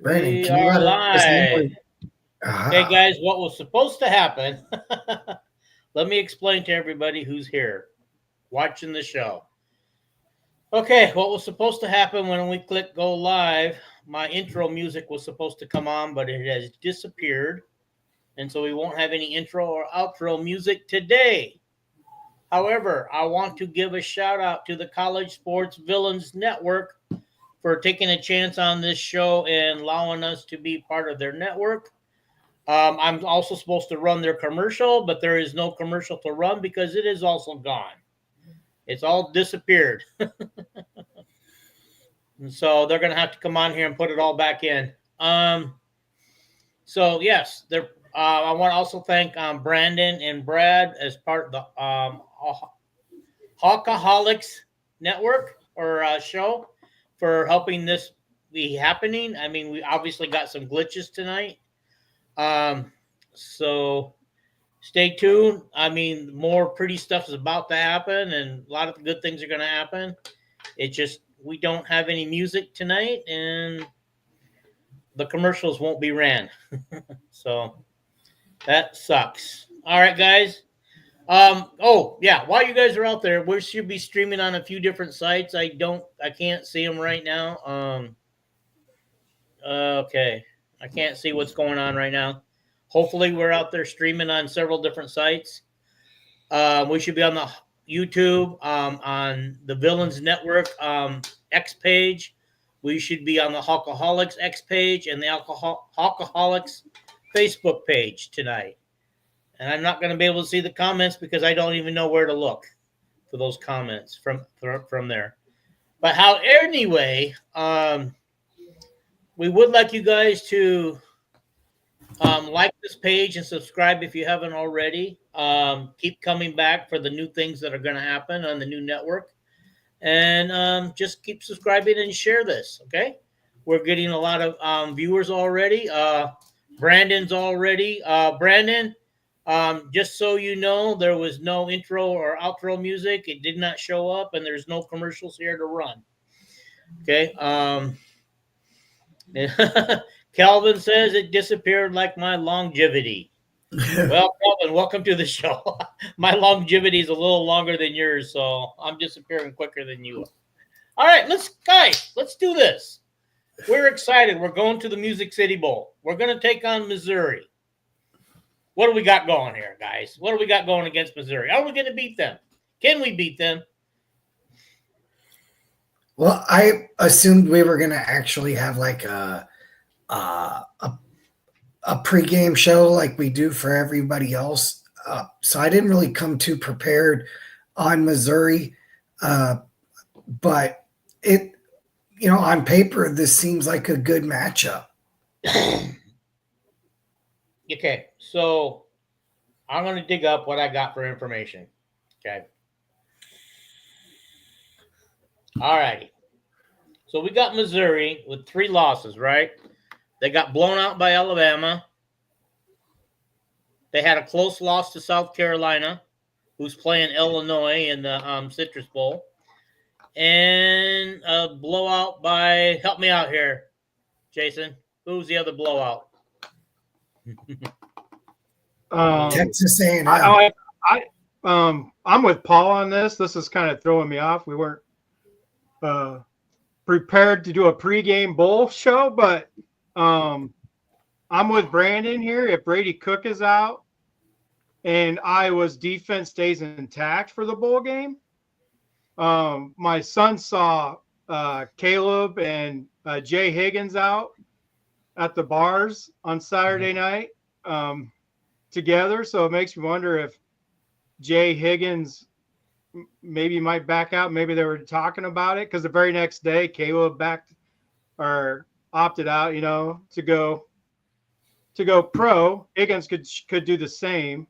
Brandon, We can you are let us know? live. Hey guys, what was supposed to happen? Let me explain to everybody who's here watching the show. Okay, what was supposed to happen when we click go live? My intro music was supposed to come on, but it has disappeared. And so we won't have any intro or outro music today. However, I want to give a shout out to the College Sports Villains Network for taking a chance on this show and allowing us to be part of their network. I'm also supposed to run their commercial, but there is no commercial to run because it is also gone. It's all disappeared. And so they're going to have to come on here and put it all back in. So, yes, I want to also thank Brandon and Brad as part of the Hawkeyes network or show for helping this be happening. I mean, we obviously got some glitches tonight. So stay tuned. I mean, more pretty stuff is about to happen, and a lot of good things are going to happen. It just we don't have any music tonight, and the commercials won't be ran. So that sucks. All right, guys. Oh yeah, while you guys are out there, we should be streaming on a few different sites. I can't see them right now. Okay, I can't see what's going on right now. Hopefully, we're out there streaming on several different sites. We should be on the YouTube, on the Villains Network X page. We should be on the Hawkaholics X page and the Hawkaholics Facebook page tonight. And I'm not going to be able to see the comments because I don't even know where to look for those comments from there. But anyway, we would like you guys to like this page and subscribe if you haven't already. Keep coming back for the new things that are going to happen on the new network. And just keep subscribing and share this, okay? We're getting a lot of viewers already. Brandon's already. Brandon, just so you know, there was no intro or outro music. It did not show up, and there's no commercials here to run. Okay. Calvin says it disappeared like my longevity. Well, Calvin, welcome to the show. My longevity is a little longer than yours, so I'm disappearing quicker than you are. All right, let's do this. We're excited. We're going to the Music City Bowl. We're going to take on Missouri. What do we got going here, guys? What do we got going against Missouri? Are we going to beat them? Can we beat them? Well, I assumed we were going to actually have like a pregame show like we do for everybody else. So I didn't really come too prepared on Missouri. But it, on paper, this seems like a good matchup. Okay, so I'm going to dig up what I got for information. Okay. All righty. So we got Missouri with 3 losses, right? They got blown out by Alabama. They had a close loss to South Carolina, who's playing Illinois in the Citrus Bowl. And a blowout by, help me out here, Jason. Who's the other blowout? Texas A&M. I'm with Paul on this. This is kind of throwing me off. We weren't prepared to do a pregame bowl show, but I'm with Brandon here. If Brady Cook is out and Iowa's defense stays intact for the bowl game, my son saw Caleb and Jay Higgins out at the bars on Saturday night together. So it makes me wonder if Jay Higgins maybe might back out. Maybe they were talking about it because the very next day Caleb opted out, to go pro. Higgins could do the same.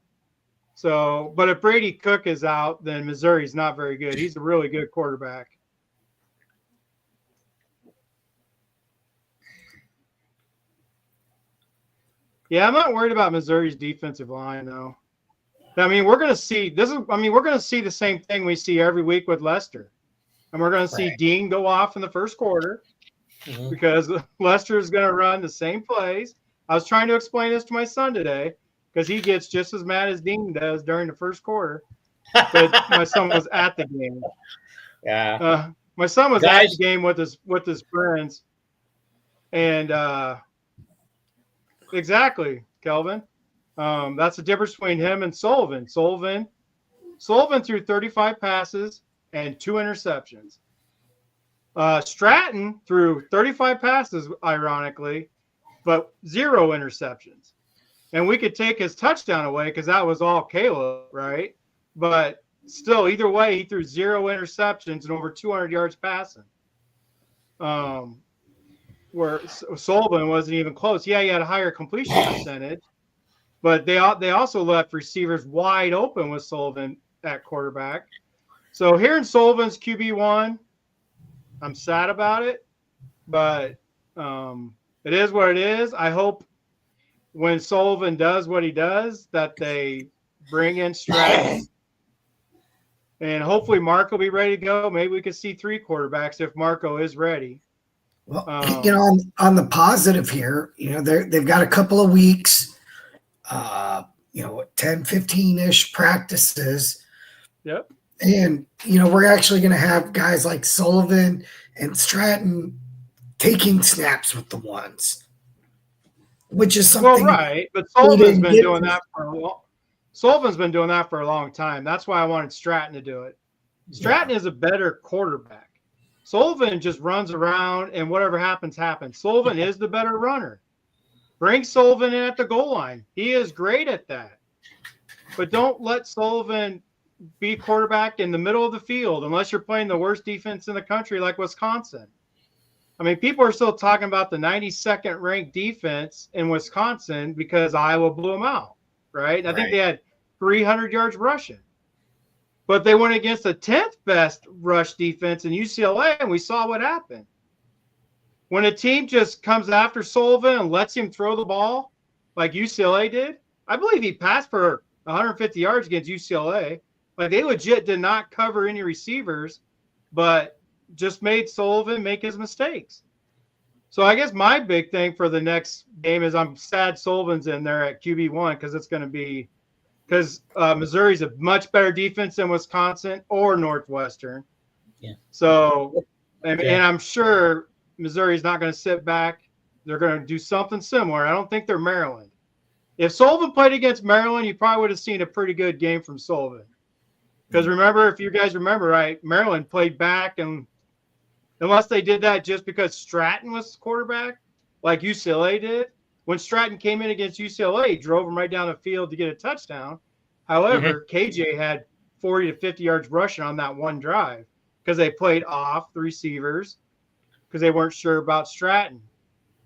So, but if Brady Cook is out, then Missouri's not very good. He's a really good quarterback. Yeah, I'm not worried about Missouri's defensive line though. I mean, we're going to see the same thing we see every week with Leicester. And we're going to see Dean go off in the first quarter. because Lester is going to run the same plays. I was trying to explain this to my son today because he gets just as mad as Dean does during the first quarter. But my son was at the game. Yeah. My son was Guys, at the game with his friends. And exactly, Kelvin. That's the difference between him and Sullivan. Sullivan threw 35 passes and 2 interceptions. Stratton threw 35 passes, ironically, but 0 interceptions. And we could take his touchdown away because that was all Caleb, right? But still, either way, he threw 0 interceptions and over 200 yards passing. Where Sullivan wasn't even close. Yeah, he had a higher completion percentage, but they also left receivers wide open with Sullivan at quarterback. So hearing Sullivan's QB1, I'm sad about it, but it is what it is. I hope when Sullivan does what he does that they bring in Stratton, and hopefully Mark will be ready to go. Maybe we could see 3 quarterbacks if Marco is ready. Well, on the positive here, they've got a couple of weeks, 10, 15-ish practices. Yep. And, we're actually going to have guys like Sullivan and Stratton taking snaps with the ones, which is something. Well, right. But Sullivan's been doing that for a long Sullivan's been doing that for a long time. That's why I wanted Stratton to do it. Stratton is a better quarterback. Sullivan just runs around and whatever happens, happens. Sullivan is the better runner. Bring Sullivan in at the goal line. He is great at that. But don't let Sullivan be quarterback in the middle of the field unless you're playing the worst defense in the country like Wisconsin. I mean, people are still talking about the 92nd ranked defense in Wisconsin because Iowa blew them out, right? I think they had 300 yards rushing. But they went against the 10th best rush defense in UCLA, and we saw what happened. When a team just comes after Sullivan and lets him throw the ball like UCLA did, I believe he passed for 150 yards against UCLA. Like, they legit did not cover any receivers, but just made Sullivan make his mistakes. So I guess my big thing for the next game is I'm sad Sullivan's in there at QB1 because it's going to be – because Missouri's a much better defense than Wisconsin or Northwestern. Yeah. So, and I'm sure Missouri's not going to sit back. They're going to do something similar. I don't think they're Maryland. If Sullivan played against Maryland, you probably would have seen a pretty good game from Sullivan. Because remember, if you guys remember, right, Maryland played back, and unless they did that just because Stratton was quarterback, like UCLA did, when Stratton came in against UCLA, he drove him right down the field to get a touchdown. However, KJ had 40 to 50 yards rushing on that one drive because they played off the receivers because they weren't sure about Stratton.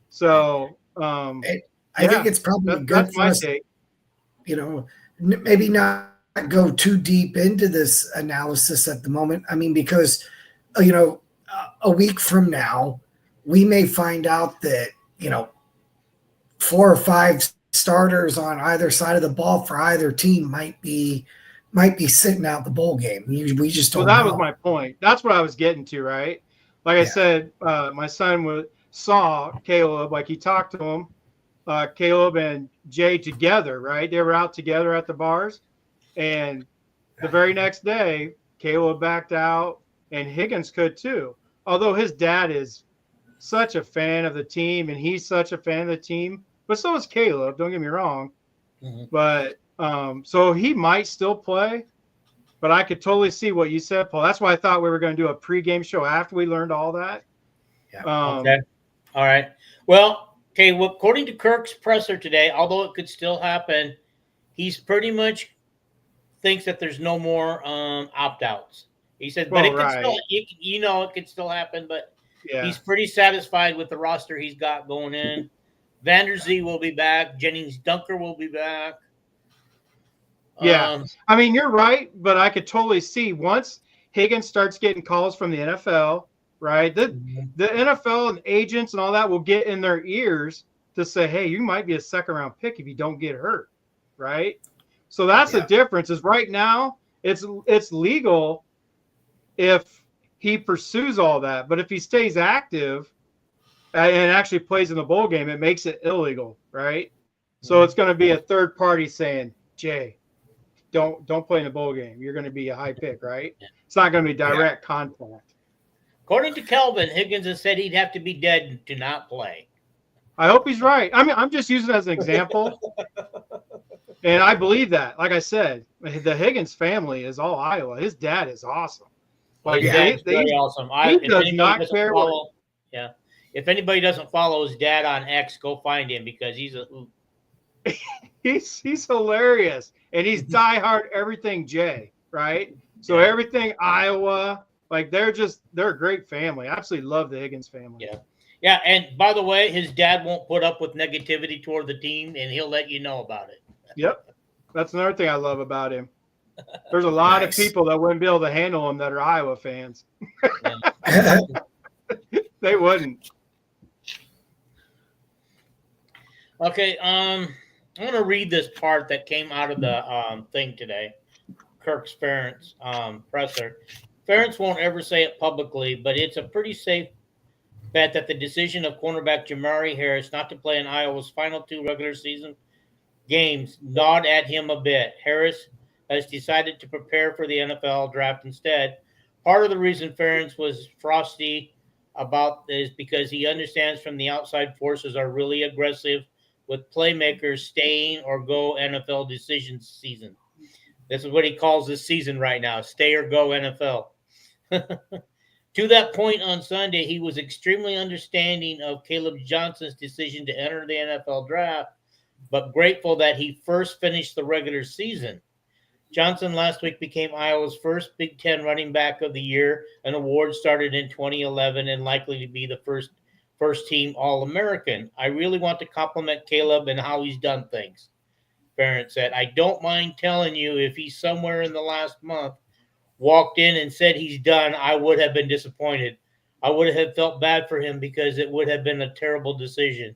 So I think it's probably good for us, maybe not go too deep into this analysis at the moment. I mean, because, a week from now, we may find out that, 4 or 5 starters on either side of the ball for either team might be sitting out the bowl game. We just don't. Well, that was my point. That's what I was getting to, right? Like I said, my son saw Caleb, like he talked to him, Caleb and Jay together, right? They were out together at the bars, and the very next day, Caleb backed out, and Higgins could too. Although his dad is such a fan of the team, and he's such a fan of the team. But so is Caleb, don't get me wrong. But so he might still play, but I could totally see what you said, Paul. That's why I thought we were going to do a pregame show after we learned all that. Yeah. Okay. All right. Well, according to Kirk's presser today, although it could still happen, he's pretty much thinks that there's no more opt-outs. He said, but it could still, it could still happen, but he's pretty satisfied with the roster he's got going in. Vanderzee will be back. Jennings Dunker will be back. Yeah. I mean, you're right, but I could totally see once Higgins starts getting calls from the NFL, right? The NFL and agents and all that will get in their ears to say, hey, you might be a second-round pick if you don't get hurt, right? So that's the difference is right now it's legal if he pursues all that. But if he stays active, and actually plays in the bowl game, it makes it illegal, right? So it's going to be a third party saying, Jay, don't play in the bowl game. You're going to be a high pick, right? It's not going to be direct contact. According to Kelvin, Higgins has said he'd have to be dead to not play. I hope he's right. I mean, I'm just using it as an example. And I believe that. Like I said, the Higgins family is all Iowa. His dad is awesome. Like that's very awesome. He does not care. If anybody doesn't follow his dad on X, go find him because he's a hoot. He's hilarious, and he's diehard everything Jay, right? So everything Iowa, like they're a great family. I absolutely love the Higgins family. Yeah. And by the way, his dad won't put up with negativity toward the team, and he'll let you know about it. Yep, that's another thing I love about him. There's a lot of people that wouldn't be able to handle him that are Iowa fans. They wouldn't. Okay, I'm going to read this part that came out of the thing today. Kirk's Ferentz presser. Ferentz won't ever say it publicly, but it's a pretty safe bet that the decision of cornerback Jamari Harris not to play in Iowa's final 2 regular season games gnawed at him a bit. Harris has decided to prepare for the NFL draft instead. Part of the reason Ferentz was frosty about this because he understands from the outside forces are really aggressive with playmakers staying or go NFL decision season. This is what he calls this season right now, stay or go NFL. To that point on Sunday, he was extremely understanding of Caleb Johnson's decision to enter the NFL draft, but grateful that he first finished the regular season. Johnson last week became Iowa's first Big Ten running back of the year, an award started in 2011 and likely to be the first team All-American. I really want to compliment Caleb and how he's done things. Ferentz said, I don't mind telling you if he's somewhere in the last month walked in and said he's done, I would have been disappointed. I would have felt bad for him because it would have been a terrible decision.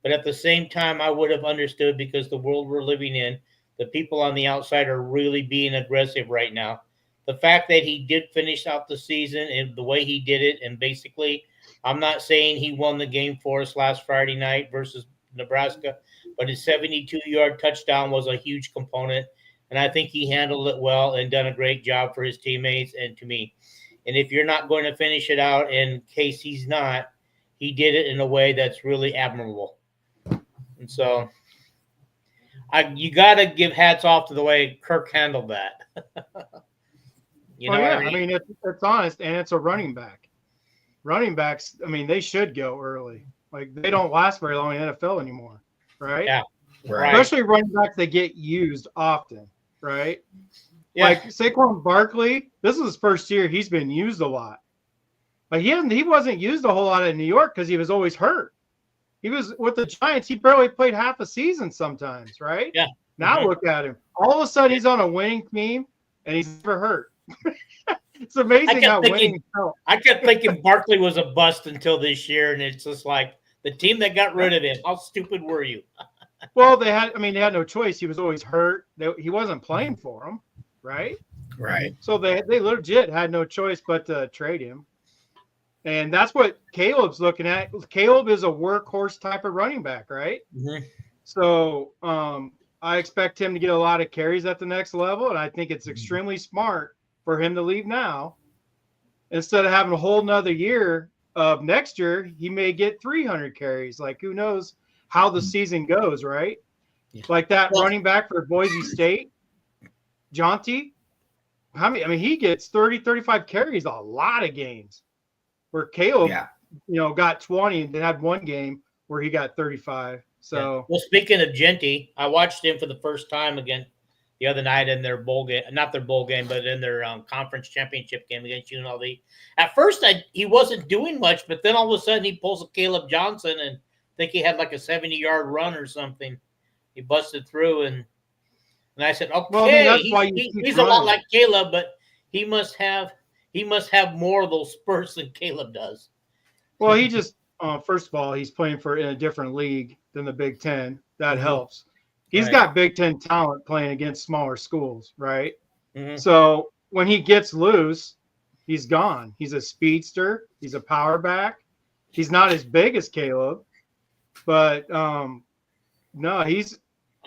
But at the same time, I would have understood because the world we're living in, the people on the outside are really being aggressive right now. The fact that he did finish out the season and the way he did it, and basically, I'm not saying he won the game for us last Friday night versus Nebraska, but his 72-yard touchdown was a huge component, and I think he handled it well and done a great job for his teammates and to me. And if you're not going to finish it out, in case he's not, he did it in a way that's really admirable. And so you got to give hats off to the way Kirk handled that. You know what I mean? I mean, it's honest, and it's a running back. Running backs, I mean, they should go early. Like, they don't last very long in the NFL anymore, right? Yeah, right. Especially running backs that get used often, right? Yeah. Like Saquon Barkley, this is his first year. He's been used a lot. But he wasn't used a whole lot in New York because he was always hurt. He was with the Giants. He barely played half a season sometimes, right? Yeah. Now look at him. All of a sudden, he's on a winning team, and he's never hurt. It's amazing how winning felt. I kept thinking Barkley was a bust until this year, and it's just like the team that got rid of him. How stupid were you? Well, they had no choice. He was always hurt. He wasn't playing for them, right? Right. So they legit had no choice but to trade him. And that's what Caleb's looking at. Caleb is a workhorse type of running back, right? Mm-hmm. So I expect him to get a lot of carries at the next level, and I think it's extremely smart for him to leave now. Instead of having a whole nother year of next year, he may get 300 carries. Like, who knows how the season goes, right? Yeah. Like that running back for Boise State, Jonty. He gets 30, 35 carries a lot of games. Where Caleb, got 20 and then had one game where he got 35. So, well, speaking of Genty, I watched him for the first time again the other night in their bowl game, not their bowl game, but in their conference championship game against UNLV. At first, he wasn't doing much, but then all of a sudden he pulls a Caleb Johnson and I think he had like a 70-yard run or something. He busted through and I said, okay, well, he's a lot like Caleb, but he must have more of those spurts than Caleb does. Well, he just first of all, he's playing in a different league than the Big Ten. That helps. He's got Big Ten talent playing against smaller schools, right? Mm-hmm. So when he gets loose, he's gone. He's a speedster. He's a power back. He's not as big as Caleb, but no,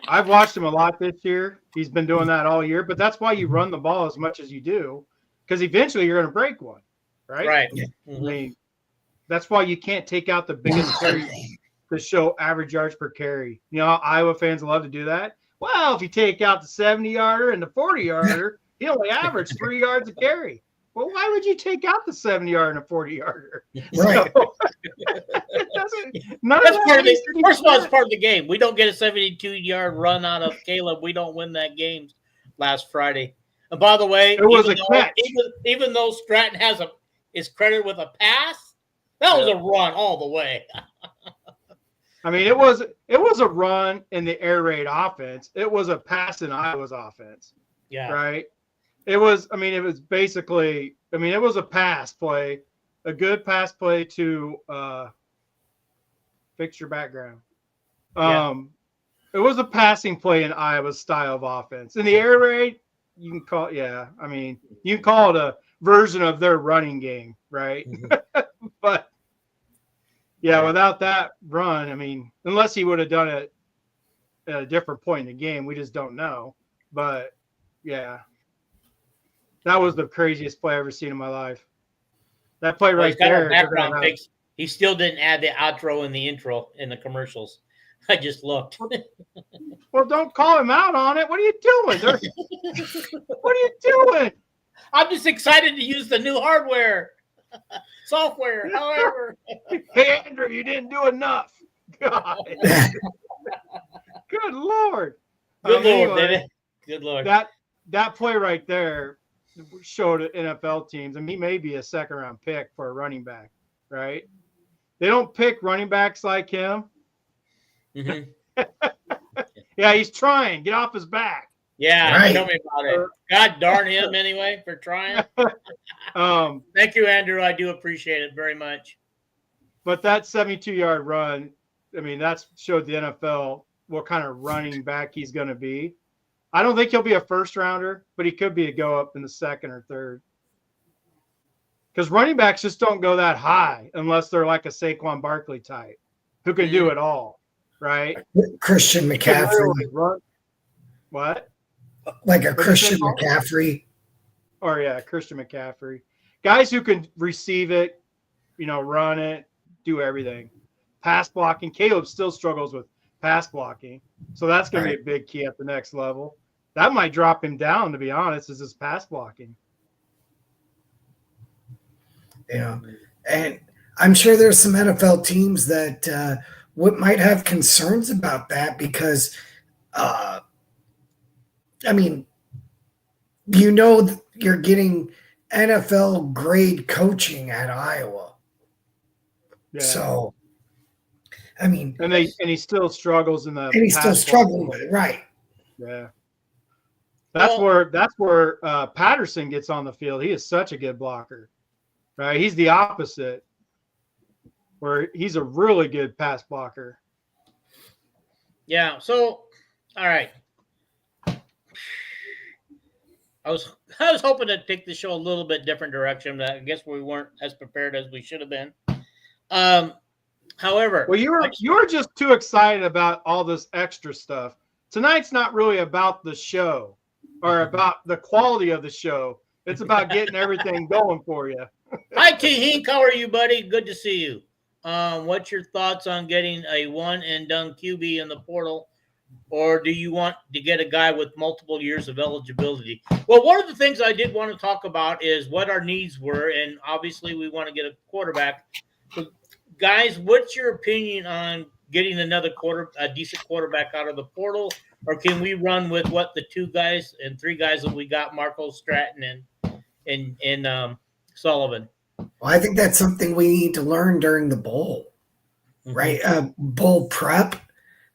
I've watched him a lot this year. He's been doing that all year, but that's why you run the ball as much as you do, because eventually you're going to break one, right? Right. I mean, that's why you can't take out the biggest carry to show average yards per carry. You know, Iowa fans love to do that. Well, if you take out the 70-yarder and the 40-yarder, he only averaged 3 yards a carry. Well, why would you take out the 70-yarder and a 40-yarder? Right. So, That's part of the, first of all, it's part of the game. We don't get a 72-yard run out of Caleb. We don't win that game last Friday. And by the way, it was a catch. Even though Stratton is credited with a pass, that was a run all the way. I mean, it was a run in the air raid offense. It was a pass in Iowa's offense. Yeah. Right. It was basically, it was a pass play, a good pass play to fix your background. It was a passing play in Iowa's style of offense. In the air raid, you can call it a version of their running game, right? Mm-hmm. But yeah, without that run, unless he would have done it at a different point in the game, we just don't know. But yeah, that was the craziest play I've ever seen in my life. That play right there. He still didn't add the outro and the intro in the commercials. I just looked. Well, don't call him out on it. What are you doing? What are you doing? I'm just excited to use the new hardware, software, however. Hey, Andrew, you didn't do enough. God. Good Lord. Good Lord, baby. Good Lord. That play right there showed NFL teams, and he may be a second-round pick for a running back, right? They don't pick running backs like him. Mm-hmm. Yeah, he's trying. Get off his back. Yeah, right. Tell me about it. God darn him anyway for trying. Thank you, Andrew. I do appreciate it very much. But that 72-yard run, that showed the NFL what kind of running back he's going to be. I don't think he'll be a first-rounder, but he could be a go-up in the second or third. Because running backs just don't go that high unless they're like a Saquon Barkley type who can do it all, right? Christian McCaffrey. What? Like a Christian McCaffrey. Or, yeah, Christian McCaffrey. Guys who can receive it, run it, do everything. Pass blocking. Caleb still struggles with pass blocking. So that's going to be a big key at the next level. That might drop him down, to be honest, is his pass blocking. Yeah. And I'm sure there's some NFL teams that might have concerns about that because, you're getting NFL grade coaching at Iowa. Yeah. So, and he still struggles in the. And he's still struggling with it, right? Yeah. That's where Patterson gets on the field. He is such a good blocker, right? He's the opposite, where he's a really good pass blocker. Yeah. So, all right. I was hoping to take the show a little bit different direction. I guess we weren't as prepared as we should have been. However, well, you were just too excited about all this extra stuff. Tonight's not really about the show or about the quality of the show. It's about getting everything going for you. Hi, T. Hink. How are you, buddy? Good to see you. What's your thoughts on getting a one-and-done QB in the portal? Or do you want to get a guy with multiple years of eligibility? Well, one of the things I did want to talk about is what our needs were, and obviously we want to get a quarterback. So, guys, what's your opinion on getting a decent quarterback out of the portal, or can we run with what the 2 guys and 3 guys that we got, Marco, Stratton, and Sullivan? Well, I think that's something we need to learn during the bowl, right? Bowl prep.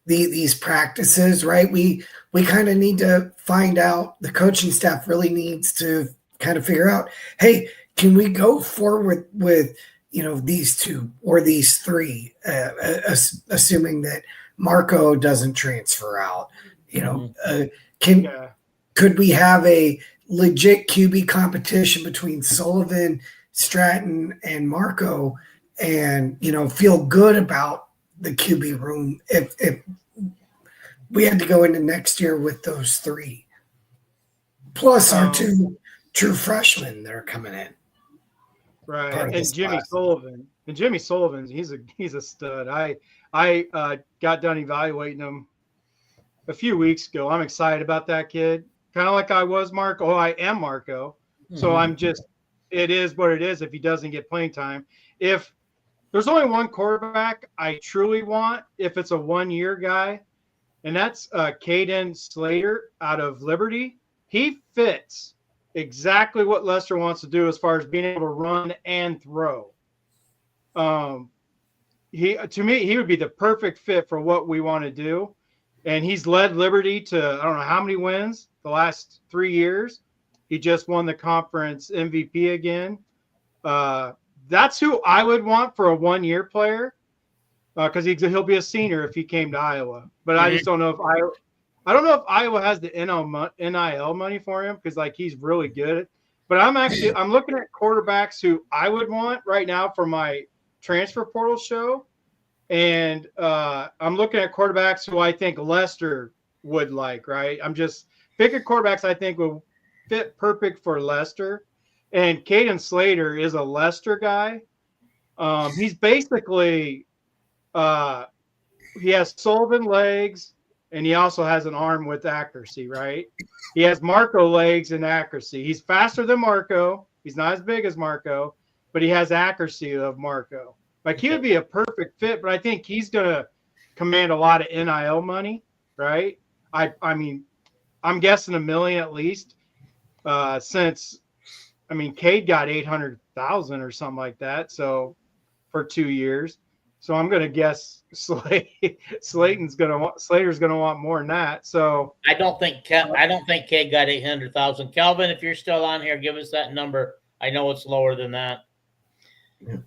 These practices, right? We kind of need to find out. The coaching staff really needs to kind of figure out, hey, can we go forward with these 2 or these 3, assuming that Marco doesn't transfer out. Could we have a legit QB competition between Sullivan, Stratton, and Marco, and feel good about the QB room if we had to go into next year with those three, plus our two true freshmen that are coming in. Right, and Jimmy Sullivan. And Jimmy Sullivan, he's a stud. I got done evaluating him a few weeks ago. I'm excited about that kid. Kind of like I was Marco. Oh, I am Marco. So I'm just, it is what it is if he doesn't get playing time. If there's only one quarterback I truly want, if it's a 1-year guy, and that's Caden Slater out of Liberty. He fits exactly what Lester wants to do as far as being able to run and throw. To me, he would be the perfect fit for what we want to do. And he's led Liberty to, I don't know how many wins the last 3 years. He just won the conference MVP again. That's who I would want for a 1-year player, because he'll be a senior if he came to Iowa. But I just don't know if I don't know if Iowa has the NIL money for him, because he's really good. But I'm looking at quarterbacks who I would want right now for my transfer portal show. And I'm looking at quarterbacks who I think Lester would like, right? I'm just picking quarterbacks I think will fit perfect for Lester. And Caden Slater is a Lester guy. He's basically he has Sullivan legs, and he also has an arm with accuracy, right? He has Marco legs and accuracy. He's faster than Marco. He's not as big as Marco, but he has accuracy of Marco. He would be a perfect fit, but I think he's going to command a lot of NIL money, right? I mean, I'm guessing $1 million at least, since, Cade got 800,000 or something like that. So for 2 years. So I'm going to guess Slater's going to want more than that. So I don't think Cade got 800,000. Calvin, if you're still on here, give us that number. I know it's lower than that. Yeah.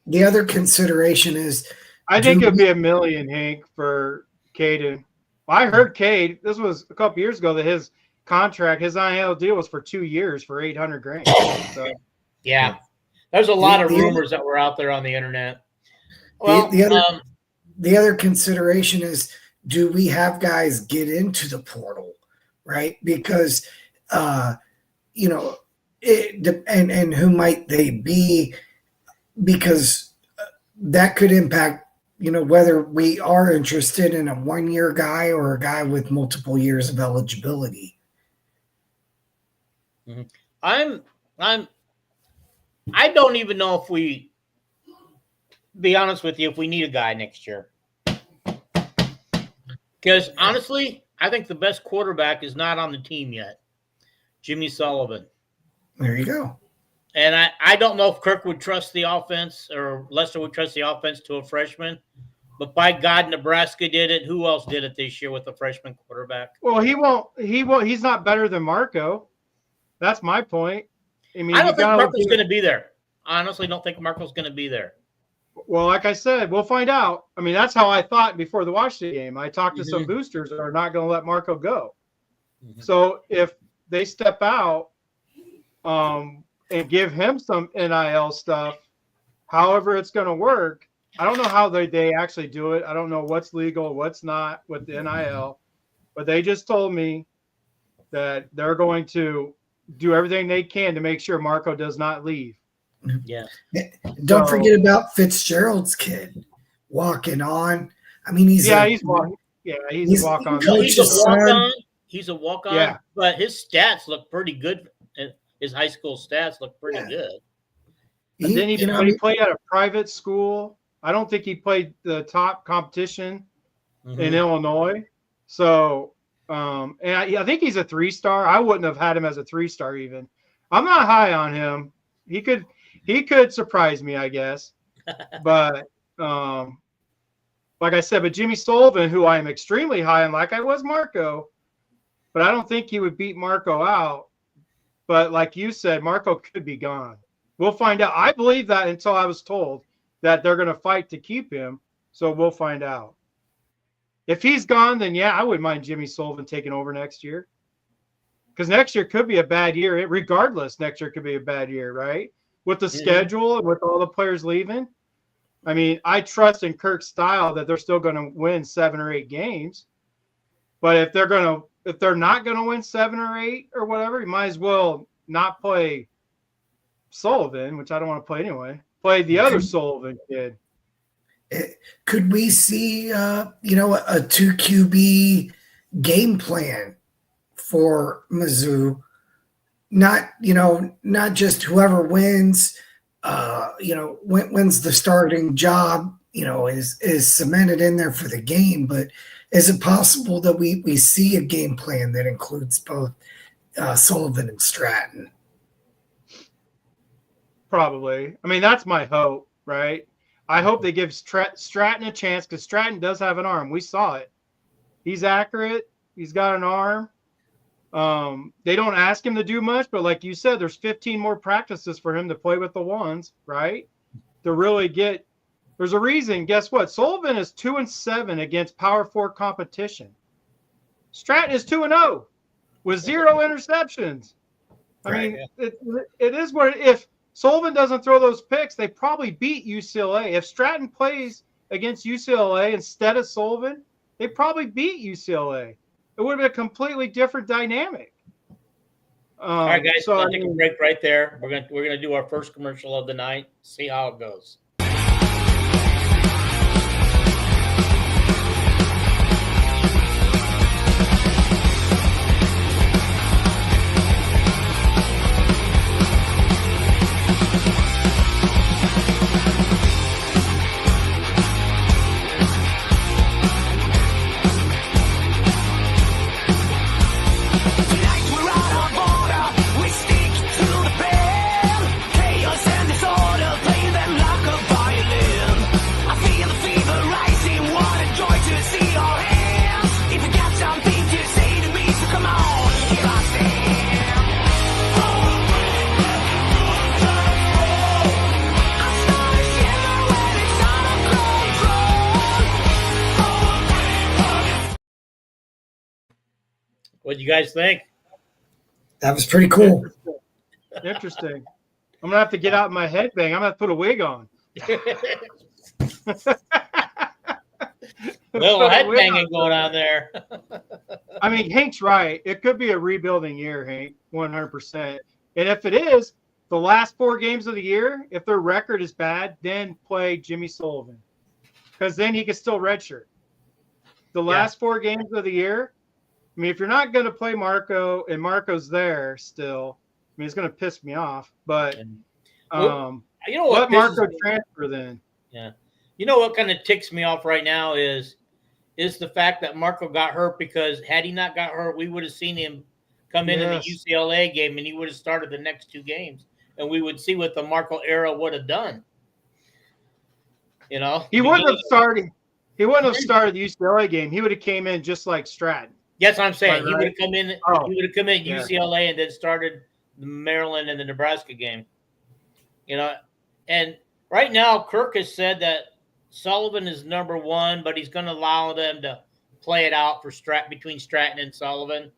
The other consideration is, I think it'd be $1 million, Hank, for Caden. Well, I heard Cade. This was a couple years ago that his contract, his NIL deal was for 2 years for $800,000. So yeah, there's a lot of rumors that were out there on the internet. Well, the other consideration is, do we have guys get into the portal, right? Because and who might they be? Because that could impact, whether we are interested in a 1-year guy or a guy with multiple years of eligibility. I don't even know if we, be honest with you, if we need a guy next year. Because honestly, I think the best quarterback is not on the team yet. Jimmy Sullivan. There you go. And I don't know if Kirk would trust the offense or Lester would trust the offense to a freshman. But by God, Nebraska did it. Who else did it this year with a freshman quarterback? Well, he won't. He's not better than Marco. That's my point. I don't think Marco's going to be there. I honestly don't think Marco's going to be there. Well, like I said, we'll find out. That's how I thought before the Washington game. I talked to some boosters that are not going to let Marco go. So if they step out and give him some NIL stuff, however it's going to work, I don't know how they actually do it. I don't know what's legal, what's not with the NIL. But they just told me that they're going to do everything they can to make sure Marco does not leave. Yeah. Don't forget about Fitzgerald's kid walking on. He's a walk-on. He's a walk-on. He's a walk-on, but his stats look pretty good. His high school stats look pretty good. And then he played at a private school. I don't think he played the top competition in Illinois. So, and I think he's a 3-star. I wouldn't have had him as a 3-star even. I'm not high on him. He could surprise me, I guess. But like I said, but Jimmy Sullivan, who I am extremely high on, like I was Marco, but I don't think he would beat Marco out. But like you said, Marco could be gone. We'll find out. I believe that until I was told that they're going to fight to keep him. So we'll find out. If he's gone, then I wouldn't mind Jimmy Sullivan taking over next year. Because next year could be a bad year. Regardless, next year could be a bad year, right? with the schedule and with all the players leaving. I mean, I trust in Kirk's style that they're still going to win 7 or 8 games. But if they're not going to win 7 or 8 or whatever, you might as well not play Sullivan, which I don't want to play anyway. Play the other Sullivan kid. Could we see, a 2 QB game plan for Mizzou? Not just whoever wins, wins the starting job, is cemented in there for the game. But is it possible that we see a game plan that includes both Sullivan and Stratton? Probably. I mean, that's my hope, right? I hope they give Stratton a chance because Stratton does have an arm. We saw it. He's accurate. He's got an arm. They don't ask him to do much, but like you said, there's 15 more practices for him to play with the ones, right? To really get – there's a reason. Guess what? Sullivan is 2-7 against Power 4 competition. Stratton is 2-0 with 0 interceptions. I mean, it is what – if Sullivan doesn't throw those picks, they probably beat UCLA. If Stratton plays against UCLA instead of Sullivan, they probably beat UCLA. It would have been a completely different dynamic. All right, guys, so take a break right there. We're gonna do our first commercial of the night. See how it goes. What do you guys think? That was pretty cool. Interesting. I'm gonna have to get out my headbang. I'm gonna have to put a wig on. Little headbanging going on there. I mean, Hank's right. It could be a rebuilding year, Hank, 100%. And if it is, the last 4 games of the year, if their record is bad, then play Jimmy Sullivan, because then he can still redshirt. The last 4 games of the year. I mean, if you're not going to play Marco and Marco's there still, I mean, it's going to piss me off. But let Marco transfer then. Yeah. You know what kind of ticks me off right now is the fact that Marco got hurt, because had he not got hurt, we would have seen him come in the UCLA game and he would have started the next 2 games. And we would see what the Marco era would have done. He wouldn't have started. He wouldn't have started the UCLA game. He would have came in just like Stratton. Yes, I'm saying right? He would have come in. He would have come in UCLA and then started the Maryland and the Nebraska game. And right now Kirk has said that Sullivan is number 1, but he's going to allow them to play it out for between Stratton and Sullivan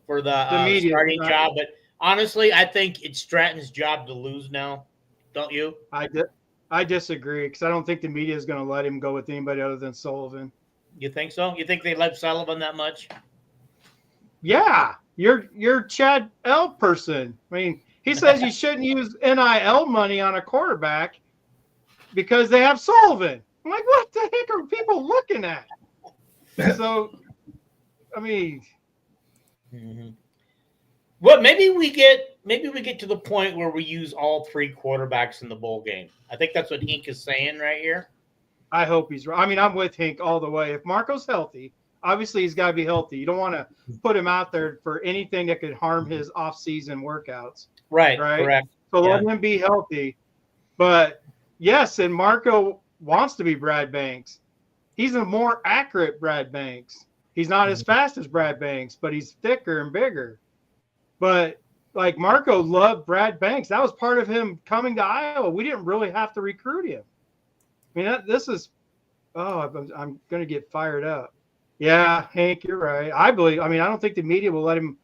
for the starting job. But honestly, I think it's Stratton's job to lose now. Don't you? I disagree, because I don't think the media is going to let him go with anybody other than Sullivan. You think so? You think they love Sullivan that much? Yeah, you're Chad L. person. I mean, he says you shouldn't use NIL money on a quarterback because they have Sullivan. I'm like, what the heck are people looking at? So, I mean, well, maybe we get to the point where we use all 3 quarterbacks in the bowl game. I think that's what Hink is saying right here. I hope he's right. I mean, I'm with Hink all the way. If Marco's healthy, obviously he's got to be healthy. You don't want to put him out there for anything that could harm his off-season workouts. Right. Correct. So let him be healthy. But yes, and Marco wants to be Brad Banks. He's a more accurate Brad Banks. He's not as fast as Brad Banks, but he's thicker and bigger. But like Marco loved Brad Banks. That was part of him coming to Iowa. We didn't really have to recruit him. I mean, I'm going to get fired up. Yeah, Hank, you're right. I don't think the media will let him.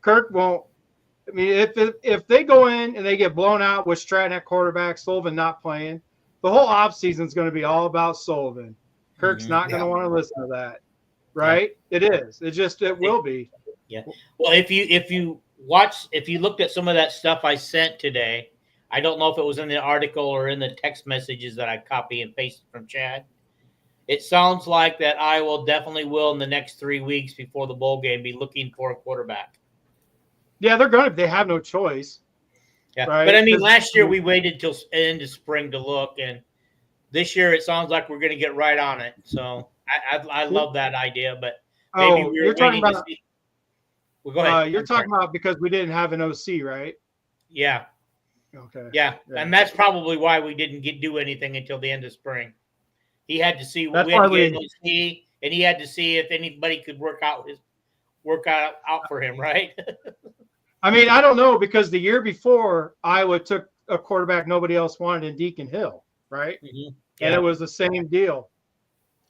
Kirk won't I mean, if they go in and they get blown out with Stratton at quarterback, Sullivan not playing, the whole offseason is going to be all about Sullivan. Kirk's not going to want to listen to that, right? Yeah. It is. It will be. Yeah. Well, if you looked at some of that stuff I sent today, I don't know if it was in the article or in the text messages that I copy and pasted from Chad. It sounds like that Iowa definitely will in the next 3 weeks before the bowl game be looking for a quarterback. Yeah, they're going to. They have no choice. Yeah, right? But I mean, last year we waited till end of spring to look, and this year it sounds like we're going to get right on it. So I love that idea, but maybe we were waiting to see. Well, go ahead. You're talking about because we didn't have an OC, right? Yeah. Okay. Yeah, and that's probably why we didn't do anything until the end of spring. He had to see. That's we had to get an OC, and he had to see if anybody could work out for him, right? I mean, I don't know, because the year before Iowa took a quarterback nobody else wanted in Deacon Hill, right? Mm-hmm. Yeah. And it was the same deal.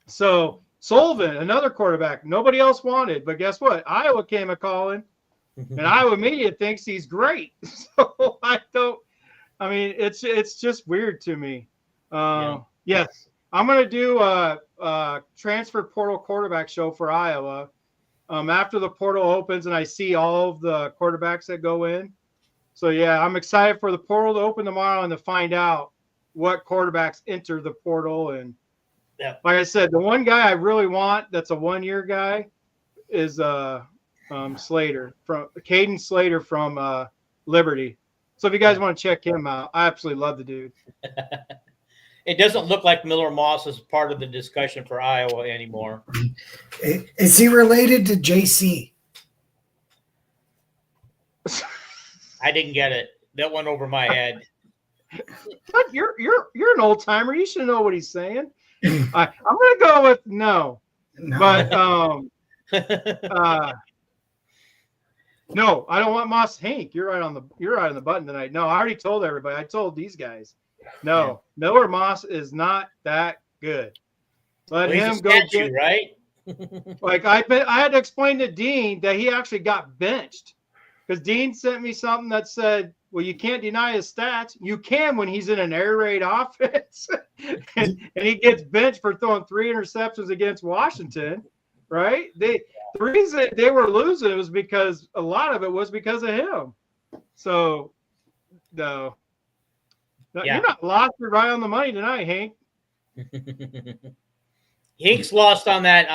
So Sullivan, another quarterback nobody else wanted, but guess what? Iowa came a calling, and Iowa media thinks he's great. So I mean, it's just weird to me. Yes, I'm going to do a transfer portal quarterback show for Iowa. After the portal opens and I see all of the quarterbacks that go in. So, yeah, I'm excited for the portal to open tomorrow and to find out what quarterbacks enter the portal. And like I said, the one guy I really want that's a one-year guy is Slater, from Caden Slater from Liberty. So if you guys want to check him out, I absolutely love the dude. It doesn't look like Miller Moss is part of the discussion for Iowa anymore. Is he related to JC? I didn't get it. That went over my head. But you're an old timer. You should know what he's saying. I'm gonna go with no. But no, I don't want Moss. Hank, you're right on the button tonight. No, I already told everybody. I told these guys. No, Miller Moss is not that good. Let him go get, right? Like I had to explain to Dean that he actually got benched, because Dean sent me something that said, well, you can't deny his stats. You can when he's in an air raid offense, and he gets benched for throwing 3 interceptions against Washington, right? The reason they were losing was because a lot of it was because of him. So, no. You're not lost. You're right on the money tonight, Hank. Hank's lost on that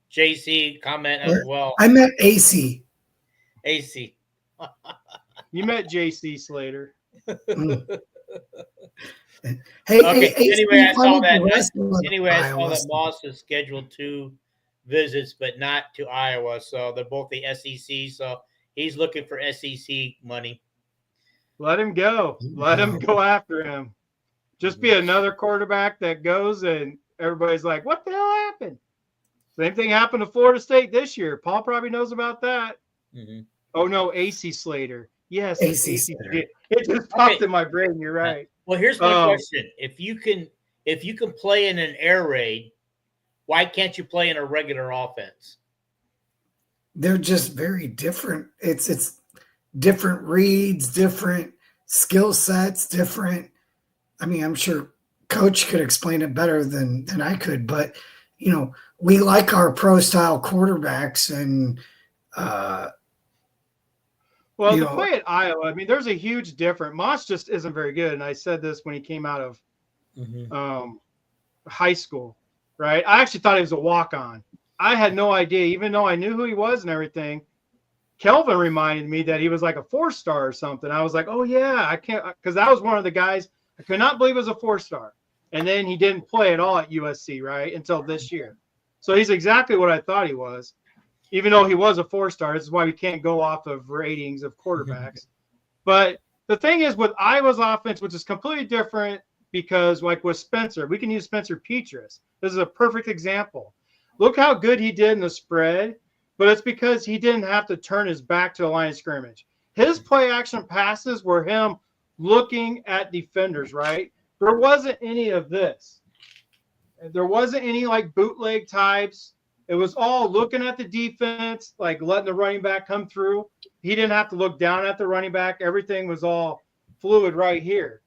JC comment as well. I meant AC. AC. You met JC Slater. Hey, okay. AC, anyway, I saw that Moss has scheduled 2 visits, but not to Iowa. So they're both the SEC. So he's looking for SEC money. Let him go. Let him go after him. Just be another quarterback that goes and everybody's like, what the hell happened? Same thing happened to Florida State this year. Paul probably knows about that. Mm-hmm. Oh, no, AC Slater. Yes, AC Slater. It just popped in my brain. You're right. Well, here's my question. If you can play in an air raid, why can't you play in a regular offense? They're just very different. It's different reads, different skill sets, different. I mean, I'm sure Coach could explain it better than I could, but we like our pro style quarterbacks, and to play at Iowa, I mean, there's a huge difference. Moss just isn't very good, and I said this when he came out of high school, right? I actually thought he was a walk-on. I had no idea, even though I knew who he was and everything. Kelvin reminded me that he was like a 4-star or something. I was like, oh yeah, I can't, because that was one of the guys I could not believe was a 4-star. And then he didn't play at all at USC, right, until this year. So he's exactly what I thought he was, even though he was a 4-star. This is why we can't go off of ratings of quarterbacks. But the thing is, with Iowa's offense, which is completely different, because like with Spencer, we can use Spencer Petras. This is a perfect example. Look how good he did in the spread. But it's because he didn't have to turn his back to the line of scrimmage. His play action passes were him looking at defenders, right? There wasn't any of this. There wasn't any like bootleg types. It was all looking at the defense, like letting the running back come through. he didn't have to look down at the running back. Everything was all fluid right here.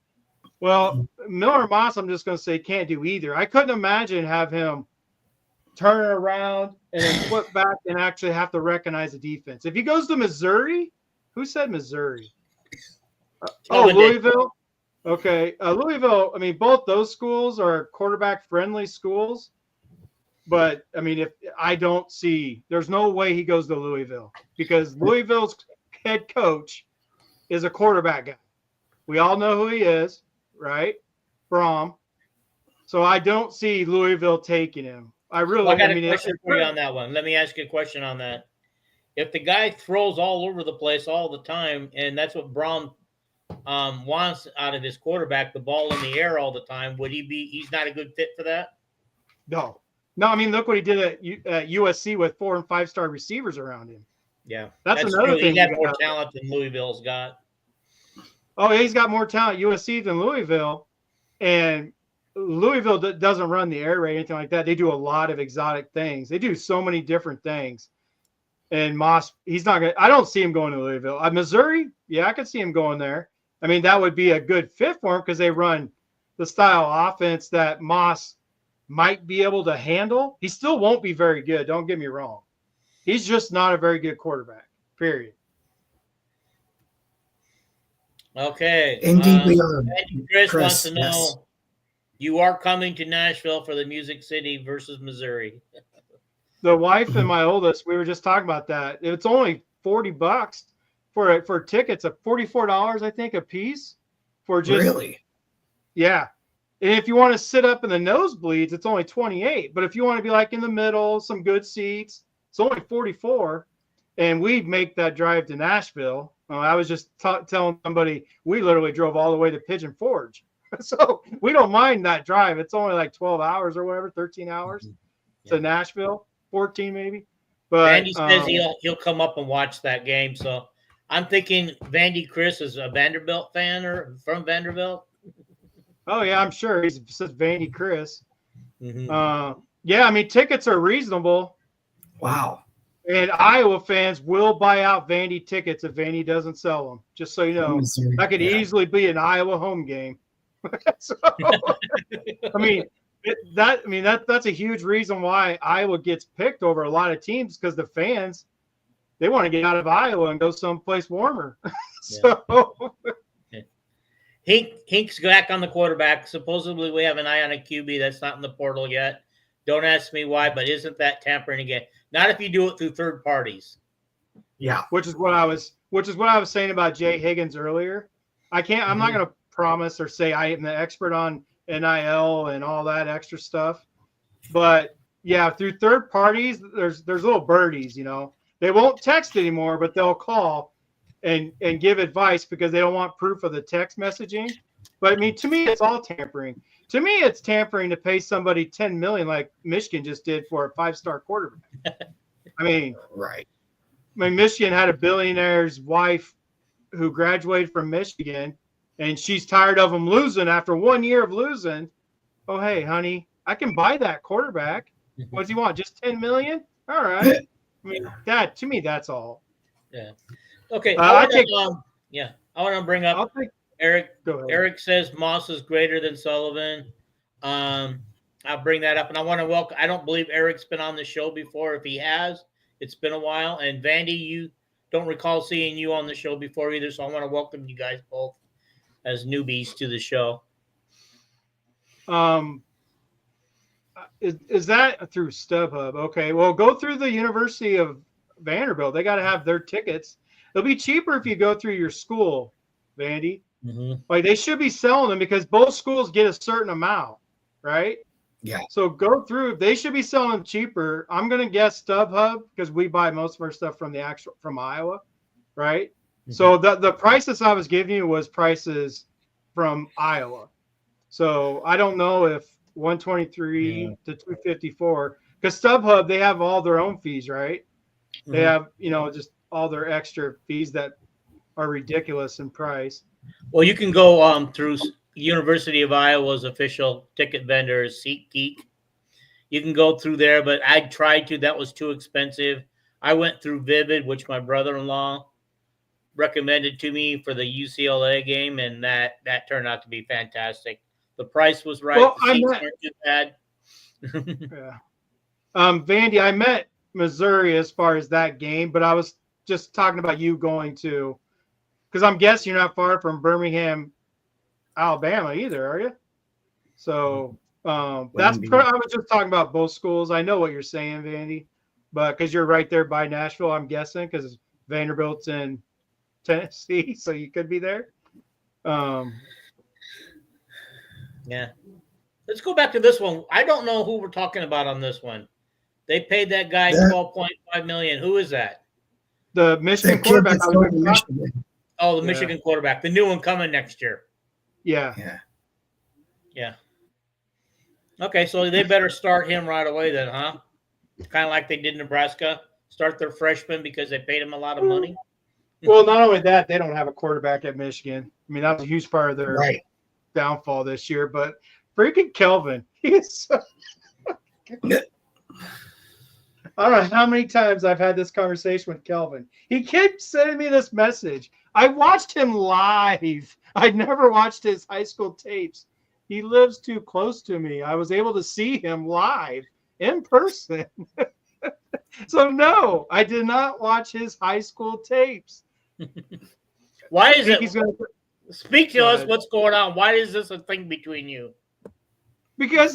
Well, Miller Moss, I'm just going to say, can't do either. I couldn't imagine have him turn around and then flip back and actually have to recognize the defense. If he goes to Missouri, who said Missouri? Louisville. Okay, Louisville. I mean, both those schools are quarterback-friendly schools. But I mean, if I don't see, there's no way he goes to Louisville because Louisville's head coach is a quarterback guy. We all know who he is, right? Brom. So I don't see Louisville taking him. I got a question for you on that one. Let me ask you a question on that. If the guy throws all over the place all the time, and that's what Brom wants out of his quarterback, the ball in the air all the time, he's not a good fit for that? No, I mean, look what he did at USC with 4- and 5-star receivers around him. Yeah, that's another thing. He got more talent than Louisville's got. Oh, yeah, he's got more talent at USC than Louisville, and Louisville doesn't run the air raid or anything like that. They do a lot of exotic things. They do so many different things. And Moss, he's not going to – I don't see him going to Louisville. Missouri, yeah, I could see him going there. I mean, that would be a good fit for him because they run the style of offense that Moss might be able to handle. He still won't be very good. Don't get me wrong. He's just not a very good quarterback, period. Okay. Indeed, we are. Chris wants to know, you are coming to Nashville for the Music City versus Missouri. The wife and my oldest, we were just talking about that. It's only $40 for tickets, of $44, I think, a piece for just really. Yeah, and if you want to sit up in the nosebleeds, it's only $28. But if you want to be like in the middle, some good seats, it's only $44. And we'd make that drive to Nashville. I was just telling somebody we literally drove all the way to Pigeon Forge, so we don't mind that drive. It's only like 12 hours or whatever, 13 hours to Nashville. 14 maybe, but Vandy says he'll come up and watch that game. So I'm thinking Vandy Chris is a Vanderbilt fan or from Vanderbilt. Oh yeah, I'm sure he says Vandy Chris. Mm-hmm. Yeah, I mean tickets are reasonable. Wow. And Iowa fans will buy out Vandy tickets if Vandy doesn't sell them. Just so you know, that could easily be an Iowa home game. So, that's a huge reason why Iowa gets picked over a lot of teams because the fans, they want to get out of Iowa and go someplace warmer. Hink's back on the quarterback. Supposedly we have an eye on a QB that's not in the portal yet. Don't ask me why, but isn't that tampering again? Not if you do it through third parties. Yeah, which is what I was saying about Jay Higgins earlier. I'm not going to promise or say I am the expert on NIL and all that extra stuff, but yeah, through third parties, there's little birdies, they won't text anymore, but they'll call and give advice because they don't want proof of the text messaging. But I mean, to me, it's all tampering. To me, it's tampering to pay somebody $10 million like Michigan just did for a 5-star quarterback. I mean, right. I mean, Michigan had a billionaire's wife who graduated from Michigan, and she's tired of them losing after 1 year of losing. Oh, hey, honey, I can buy that quarterback. What does he want? Just $10 million? All right. I mean, to me, that's all. Yeah. Okay. I want to bring up Eric. Eric says Moss is greater than Sullivan. I'll bring that up, and I want to welcome. I don't believe Eric's been on the show before. If he has, it's been a while. And Vandy, you don't recall seeing you on the show before either, so I want to welcome you guys both as newbies to the show. Is that through StubHub? Okay, well, go through the University of Vanderbilt. They got to have their tickets. It'll be cheaper if you go through your school, Vandy. Mm-hmm. Like they should be selling them because both schools get a certain amount, right? Yeah. So go through. They should be selling them cheaper. I'm gonna guess StubHub because we buy most of our stuff from Iowa, right? Mm-hmm. So the prices I was giving you was prices from Iowa. So I don't know if 123 to 254 because StubHub they have all their own fees, right? Mm-hmm. They have just all their extra fees that are ridiculous in price. Well, you can go through University of Iowa's official ticket vendor, SeatGeek. You can go through there, but I tried to. That was too expensive. I went through Vivid, which my brother-in-law recommended to me for the UCLA game, and that turned out to be fantastic. The price was right. Well, the seats weren't too bad. Yeah. Vandy, I met Missouri as far as that game, but I was just talking about you going to, because I'm guessing you're not far from Birmingham, Alabama either, are you? So I was just talking about both schools. I know what you're saying, Vandy, but because you're right there by Nashville, I'm guessing, because Vanderbilt's in Tennessee, so you could be there. Yeah. Let's go back to this one. I don't know who we're talking about on this one. They paid that guy $12.5 million. Who is that? The Michigan quarterback. Oh, the Michigan quarterback. The new one coming next year. Yeah. Okay, so they better start him right away then, huh? Kind of like they did Nebraska. Start their freshman because they paid him a lot of money. Well, not only that, they don't have a quarterback at Michigan. I mean, that was a huge part of their downfall this year. But freaking Kelvin, he's so I don't know how many times I've had this conversation with Kelvin. He keeps sending me this message. I watched him live. I'd never watched his high school tapes. He lives too close to me. I was able to see him live in person. So no, I did not watch his high school tapes. Why is it? Speak to us. What's going on? Why is this a thing between you? Because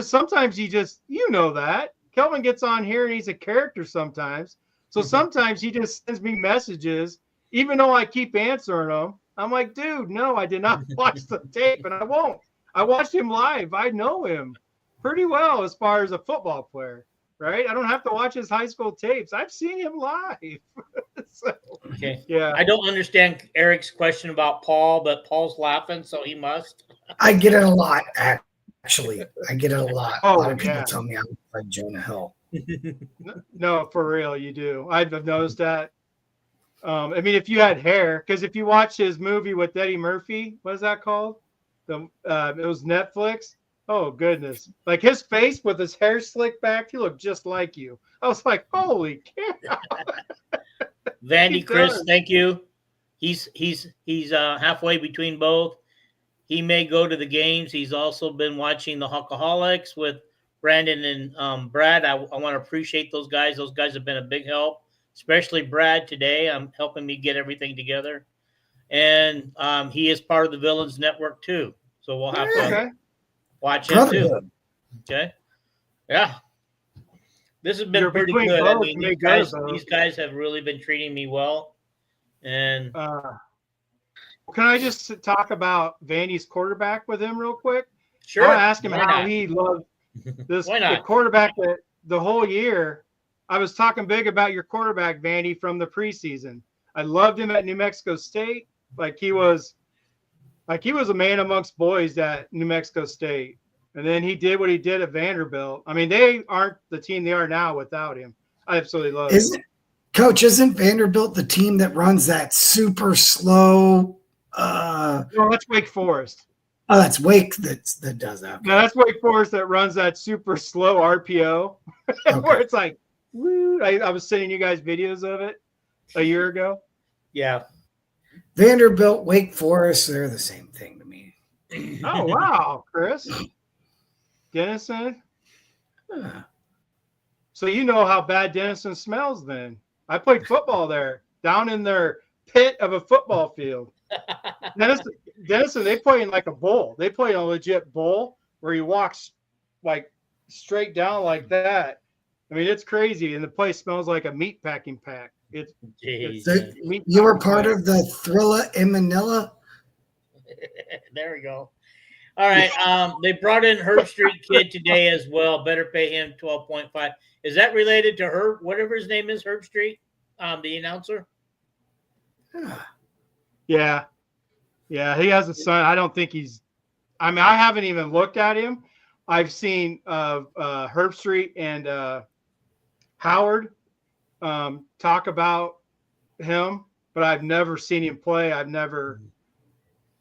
sometimes you know that. Kelvin gets on here and he's a character sometimes. So sometimes he just sends me messages, even though I keep answering them. I'm like, dude, no, I did not watch the tape, and I won't. I watched him live. I know him pretty well as far as a football player, right? I don't have to watch his high school tapes. I've seen him live. So, okay. Yeah. I don't understand Eric's question about Paul, but Paul's laughing, so he must. I get it a lot, actually. I get it a lot. Oh, a lot of people tell me I'm like Jonah Hill. No, for real, you do. I've noticed that. I mean, if you had hair, because if you watch his movie with Eddie Murphy, what is that called? It was Netflix. Oh, goodness. Like his face with his hair slicked back, he looked just like you. I was like, holy cow. Vandy, Chris, thank you. He's halfway between both. He may go to the games. He's also been watching the Hawkeyes with Brandon and Brad. I want to appreciate those guys. Those guys have been a big help, especially Brad today. Helping me get everything together. And he is part of the Villains Network too. So we'll have to watch him too. Okay. Yeah. This has been pretty good. I mean, these guys have really been treating me well. And can I just talk about Vandy's quarterback with him real quick? Sure. I'll ask him how he loved this the quarterback that the whole year. I was talking big about your quarterback, Vandy, from the preseason. I loved him at New Mexico State. Like he was a man amongst boys at New Mexico State. And then he did what he did at Vanderbilt. I mean, they aren't the team they are now without him. I absolutely love him. Coach, isn't Vanderbilt the team that runs that super slow? No, that's Wake Forest. Oh, that's Wake that does that. Okay. No, that's Wake Forest that runs that super slow RPO where it's like, woo. I was sending you guys videos of it a year ago. Yeah. Vanderbilt, Wake Forest, they're the same thing to me. Oh, wow, Chris. Denison? So you know how bad Denison smells then. I played football there, down in their pit of a football field. Denison, they play in like a bowl. They play in a legit bowl where you walk like straight down like that. I mean, it's crazy, and the place smells like a meat packing pack. You were part of the Thrilla in Manila? There we go. All right. They brought in Herb Street Kid today as well. Better pay him $12.5. Is that related to Herb, whatever his name is, Herb Street, the announcer? Yeah. Yeah, he has a son. I don't think I haven't even looked at him. I've seen Herb Street and Howard talk about him, but I've never seen him play. I've never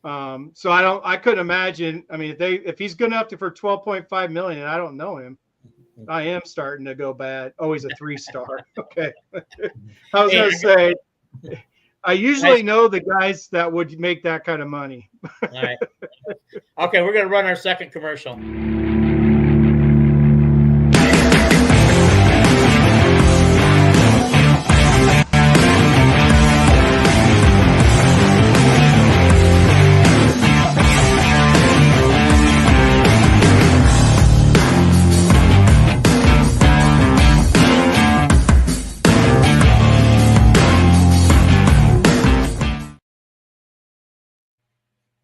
so I couldn't imagine. I mean, if he's good enough for $12.5 million, and I don't know him, I am starting to go bad. Oh, he's a 3-star. Okay. I was going to say, I usually know the guys that would make that kind of money. All right. Okay, we're going to run our second commercial.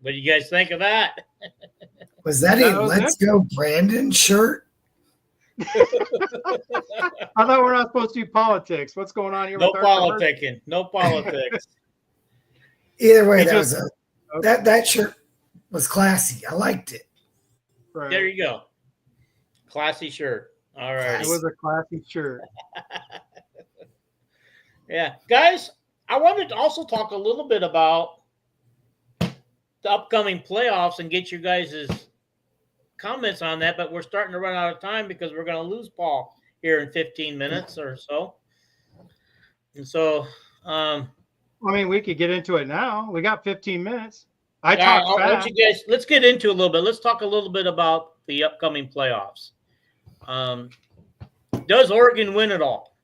What do you guys think of that? Was that a Let's Go Brandon shirt? I thought we're not supposed to do politics. What's going on here? No politicking. No politics. Either way, that shirt was classy. I liked it. Right. There you go. Classy shirt. All right. It was a classy shirt. Yeah. Guys, I wanted to also talk a little bit about the upcoming playoffs and get your guys' comments on that, but we're starting to run out of time because we're going to lose Paul here in 15 minutes or so. And so, I mean, we could get into it now. We got 15 minutes. Let's get into a little bit. Let's talk a little bit about the upcoming playoffs. Does Oregon win it all?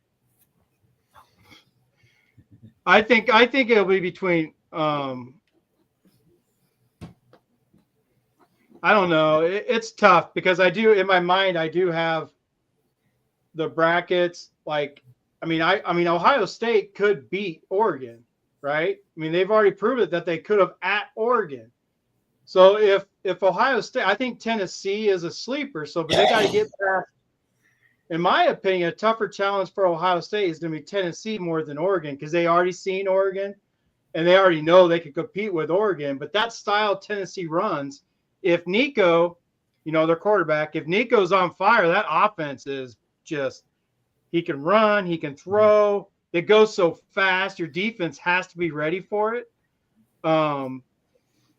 I think it'll be between I don't know. It's tough because in my mind I do have the brackets. Like, I mean, Ohio State could beat Oregon, right? I mean, they've already proved it that they could have at Oregon. So if Ohio State, I think Tennessee is a sleeper. So, but they got to get past. In my opinion, a tougher challenge for Ohio State is going to be Tennessee more than Oregon because they already seen Oregon, and they already know they could compete with Oregon. But that style Tennessee runs. If Nico, their quarterback, if Nico's on fire, that offense is just, he can run, he can throw. It goes so fast. Your defense has to be ready for it. And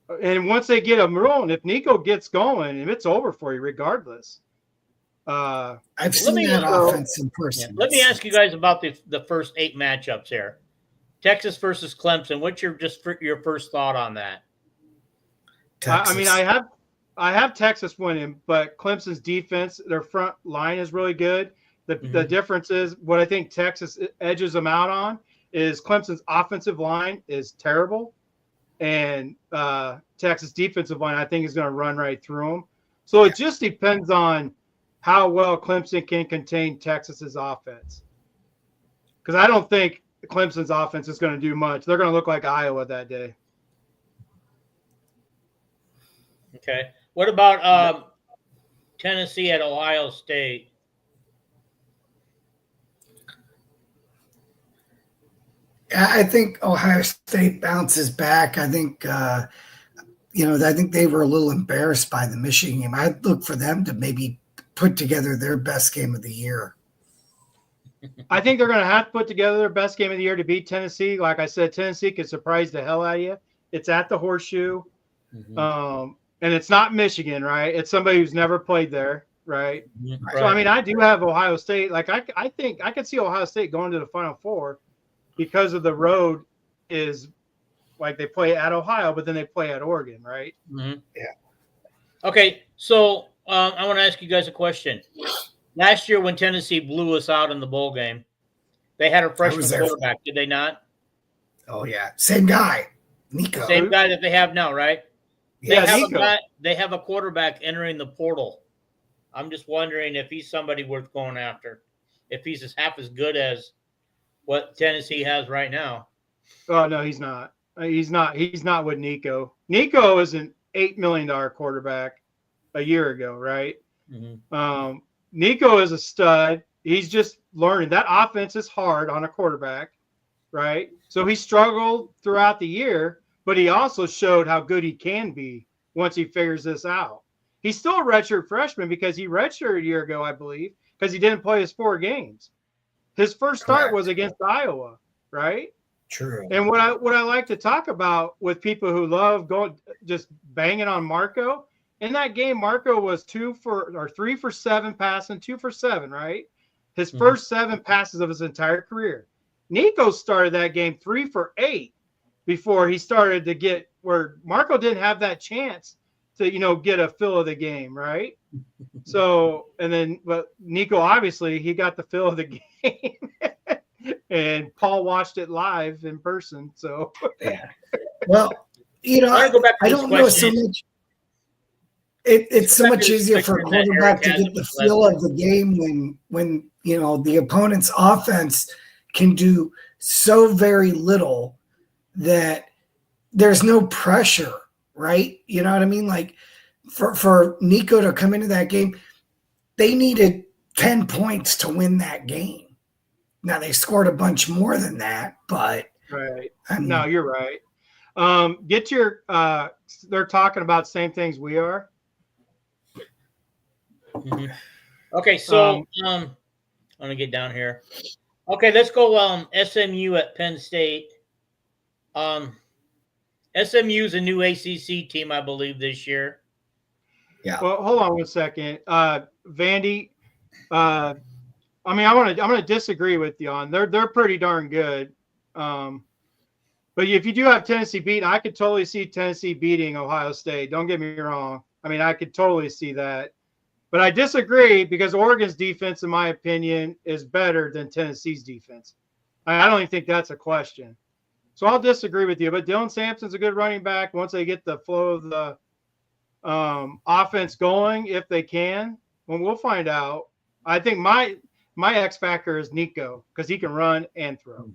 once they get him rolling, if Nico gets going, it's over for you regardless. I've seen that offense in person. Yeah. Let me ask you guys about the first 8 matchups here. Texas versus Clemson. What's your first thought on that? I mean, I have Texas winning, but Clemson's defense, their front line is really good. The difference is what I think Texas edges them out on is Clemson's offensive line is terrible, and Texas defensive line I think is going to run right through them. So it just depends on how well Clemson can contain Texas's offense. Because I don't think Clemson's offense is going to do much. They're going to look like Iowa that day. Okay. What about Tennessee at Ohio State? I think Ohio State bounces back. I think, I think they were a little embarrassed by the Michigan game. I'd look for them to maybe put together their best game of the year. I think they're going to have to put together their best game of the year to beat Tennessee. Like I said, Tennessee could surprise the hell out of you. It's at the Horseshoe. And it's not Michigan, right? It's somebody who's never played there, right? Right. So, I mean, I do have Ohio State. Like, I think I could see Ohio State going to the Final Four because of the road is like they play at Ohio, but then they play at Oregon, right? Mm-hmm. Yeah. Okay, so I want to ask you guys a question. Last year when Tennessee blew us out in the bowl game, they had a freshman quarterback, did they not? Oh, yeah. Same guy, Nico. Same guy that they have now, right? Yeah, they have a quarterback entering the portal. I'm just wondering if he's somebody worth going after. If he's half as good as what Tennessee has right now. Oh, no, he's not. He's not with Nico. Nico is an $8 million quarterback a year ago, right? Mm-hmm. Nico is a stud. He's just learning. That offense is hard on a quarterback, right? So he struggled throughout the year, but he also showed how good he can be once he figures this out. He's still a redshirt freshman because he redshirted a year ago, I believe, because he didn't play his 4 games. His first start was against Iowa, right? True. And what I like to talk about with people who love just banging on Marco, in that game, Marco was 3 for 7 passing, 2 for 7, right? His first 7 passes of his entire career. Nico started that game 3 for 8 before he started to get where Marco didn't have that chance to, get a feel of the game, right? So, but Nico, obviously, he got the feel of the game. And Paul watched it live in person. So, yeah. Well, I go back to I this don't know so question. much. It's so much easier for a quarterback to get the feel of the game when the opponent's offense can do so very little that there's no pressure, right? You know what I mean? Like for Nico to come into that game, they needed 10 points to win that game. Now they scored a bunch more than that, but right. I mean, No, you're right. They're talking about same things we are. Mm-hmm. Okay, so I'm gonna get down here. Okay, let's go. SMU at Penn State. SMU is a new ACC team, I believe, this year. Yeah. Well, hold on 1 second, Vandy. I'm going to disagree with you on. They're pretty darn good. But if you do have Tennessee beat, I could totally see Tennessee beating Ohio State. Don't get me wrong. I mean, I could totally see that. But I disagree because Oregon's defense, in my opinion, is better than Tennessee's defense. I don't even think that's a question. So I'll disagree with you. But Dylan Sampson's a good running back once they get the flow of the offense going, if they can. Well, we'll find out. I think my X factor is Nico because he can run and throw.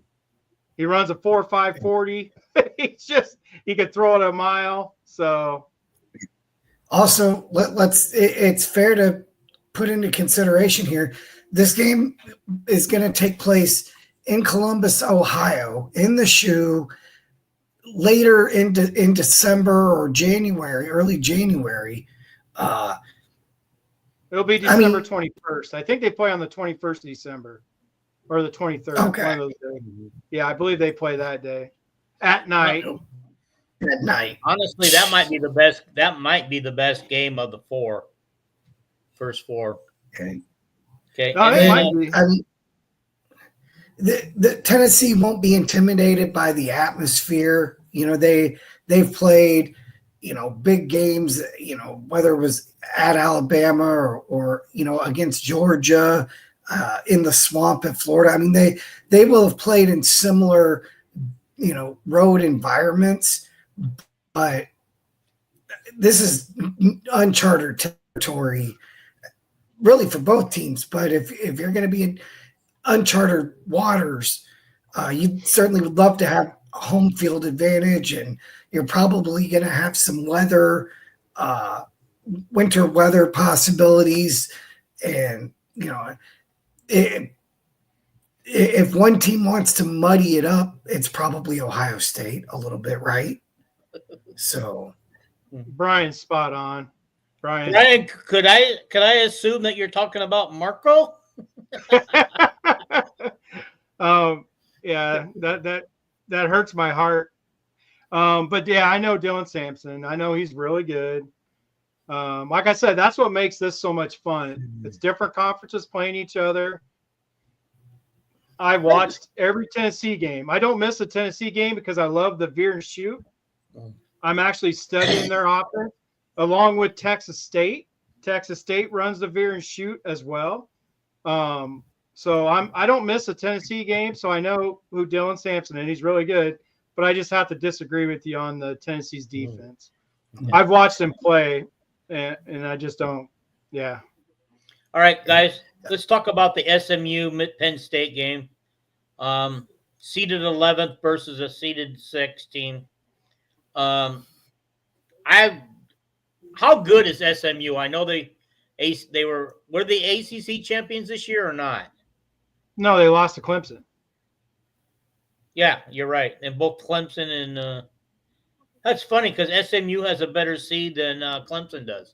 He runs a 4.5 40. He could throw it a mile. So also it's fair to put into consideration here. This game is going to take place in Columbus, Ohio, in the shoe later in December or January, early January. It'll be December 21st. I think they play on the 21st of December or the 23rd. Okay. One of those days. Yeah, I believe they play that day at night. At night. Honestly, that might be the best. That might be the best game of the first four. Okay. Okay. No, it might be. I mean, the Tennessee won't be intimidated by the atmosphere. They've played, big games, whether it was at Alabama or against Georgia, in the swamp in Florida. I mean, they will have played in similar, road environments, but this is uncharted territory really for both teams. But if you're going to be in uncharted waters, you certainly would love to have home field advantage, and you're probably going to have some winter weather possibilities. And if one team wants to muddy it up, it's probably Ohio State a little bit, right? So Brian's spot on. Brian, could I assume that you're talking about Marco? Yeah, that hurts my heart. But yeah, I know Dylan Sampson. I know he's really good. Like I said, that's what makes this so much fun. It's different conferences playing each other. I watched every Tennessee game. I don't miss a Tennessee game because I love the veer and shoot. I'm actually studying their offense along with Texas State. Texas State runs the veer and shoot as well. So I don't miss a Tennessee game, so I know who Dylan Sampson, and he's really good. But I just have to disagree with you on the Tennessee's defense. Yeah. I've watched him play, and I just don't. Yeah. All right, guys, let's talk about the SMU Penn State game. Seeded 11th versus a seeded 6th team. How good is SMU? I know they were the ACC champions this year or not? No, they lost to Clemson. Yeah, you're right. And both Clemson and that's funny because SMU has a better seed than Clemson does.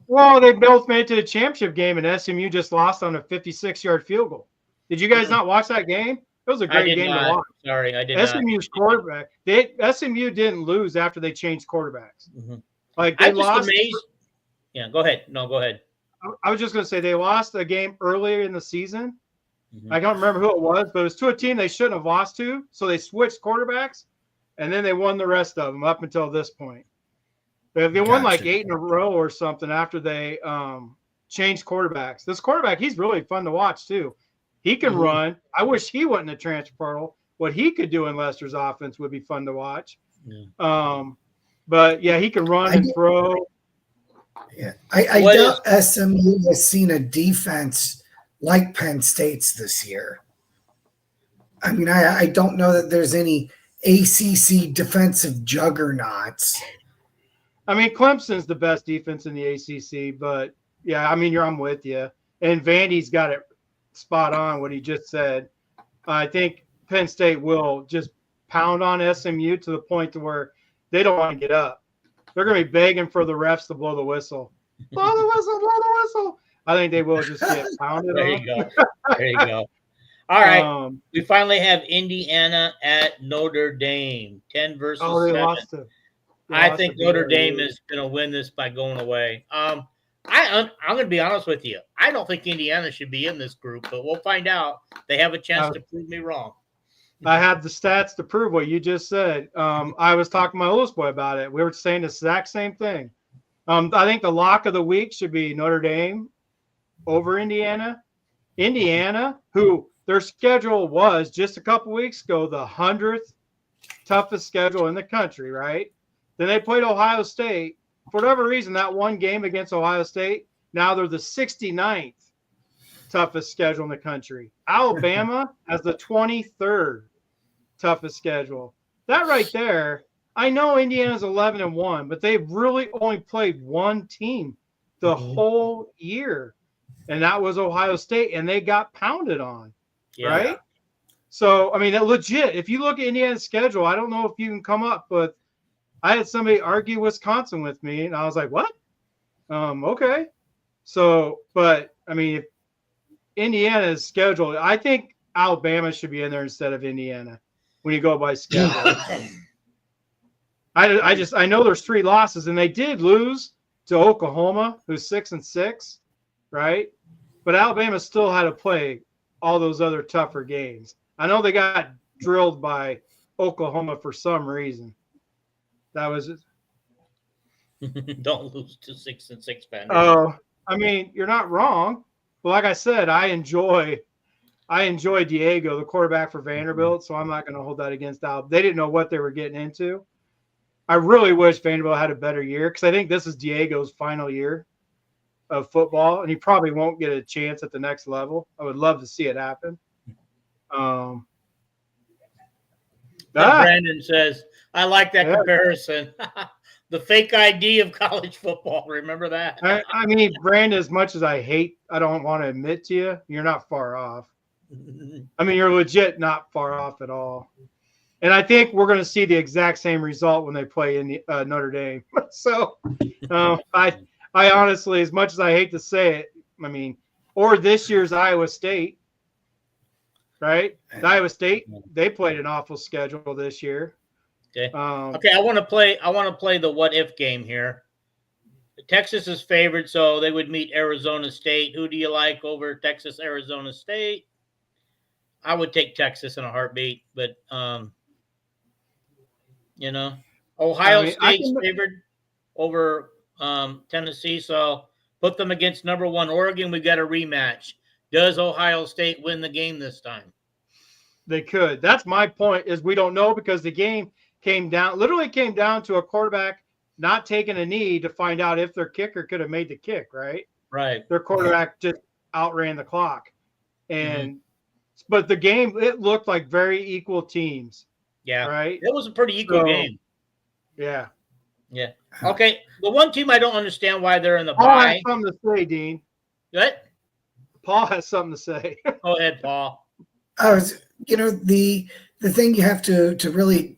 Well, they both made it to the championship game, and SMU just lost on a 56-yard field goal. Did you guys not watch that game? It was a great game to watch. Sorry, I did not. SMU's quarterback. SMU didn't lose after they changed quarterbacks. Mm-hmm. Like they lost. Amazed. Yeah, go ahead. No, go ahead. I was just going to say they lost a game earlier in the season. Mm-hmm. I don't remember who it was, but it was to a team they shouldn't have lost to. So they switched quarterbacks. and then they won the rest of them up until this point. They won like 8 in a row or something after they changed quarterbacks. This quarterback, he's really fun to watch too. He can run. I wish he wasn't a transfer portal. What he could do in Leicester's offense would be fun to watch. Yeah. But yeah, he can run and throw. Yeah, I doubt SMU has seen a defense like Penn State's this year. I mean, I don't know that there's any ACC defensive juggernauts. I mean, Clemson's the best defense in the ACC, but yeah, I mean, I'm with you. And Vandy's got it spot on what he just said. I think Penn State will just pound on SMU to the point to where they don't want to get up. They're going to be begging for the refs to blow the whistle. Blow the whistle, blow the whistle. I think they will just get pounded There on. you go. There you go. All right. We finally have Indiana at Notre Dame. 10 versus 7. Lost it. I think Notre Dame is going to win this by going away. I'm going to be honest with you. I don't think Indiana should be in this group, but we'll find out. They have a chance to prove me wrong. I have the stats to prove what you just said. I was talking to my oldest boy about it. We were saying the exact same thing. I think the lock of the week should be Notre Dame over Indiana. Indiana, who their schedule was just a couple weeks ago, the 100th toughest schedule in the country, right? Then they played Ohio State. For whatever reason, that one game against Ohio State, now they're the 69th toughest schedule in the country. Alabama has the 23rd toughest schedule. That right there, I know Indiana's 11-1, but they've really only played one team the whole year, and that was Ohio State, and they got pounded on, right? So, I mean, legit, if you look at Indiana's schedule, I don't know if you can come up with – I had somebody argue Wisconsin with me, and I was like, what? Okay. So, but, I mean, if Indiana's schedule, I think Alabama should be in there instead of Indiana when you go by schedule. I know there's 3 losses, and they did lose to Oklahoma, who's 6-6, right? But Alabama still had to play all those other tougher games. I know they got drilled by Oklahoma for some reason. That was it. Don't lose to 6-6, Ben. Oh, I mean, you're not wrong. But like I said, I enjoy Diego, the quarterback for Vanderbilt, so I'm not going to hold that against Alabama. They didn't know what they were getting into. I really wish Vanderbilt had a better year because I think this is Diego's final year of football, and he probably won't get a chance at the next level. I would love to see it happen. Brandon says, I like that comparison. The fake ID of college football. Remember that? I mean, Brandon, as much as I don't want to admit to you, you're not far off. I mean, you're legit not far off at all. And I think we're going to see the exact same result when they play in Notre Dame. So I honestly, as much as I hate to say it, I mean, or this year's Iowa State, right? Iowa State, they played an awful schedule this year. Okay. Okay. I want to play the what if game here. Texas is favored, so they would meet Arizona State. Who do you like over Texas, Arizona State? I would take Texas in a heartbeat, but Ohio State's favored over Tennessee, so put them against number 1 Oregon. We got a rematch. Does Ohio State win the game this time? They could. That's my point. Is we don't know because the game came down to a quarterback not taking a knee to find out if their kicker could have made the kick, right? Right. Their quarterback just outran the clock. And but the game, it looked like very equal teams. Yeah. Right? It was a pretty equal game. Yeah. Yeah. Okay. The one team I don't understand why they're in the Paul bye. has something to say, Dean. What? Paul has something to say. Go ahead, Paul. The thing you have to really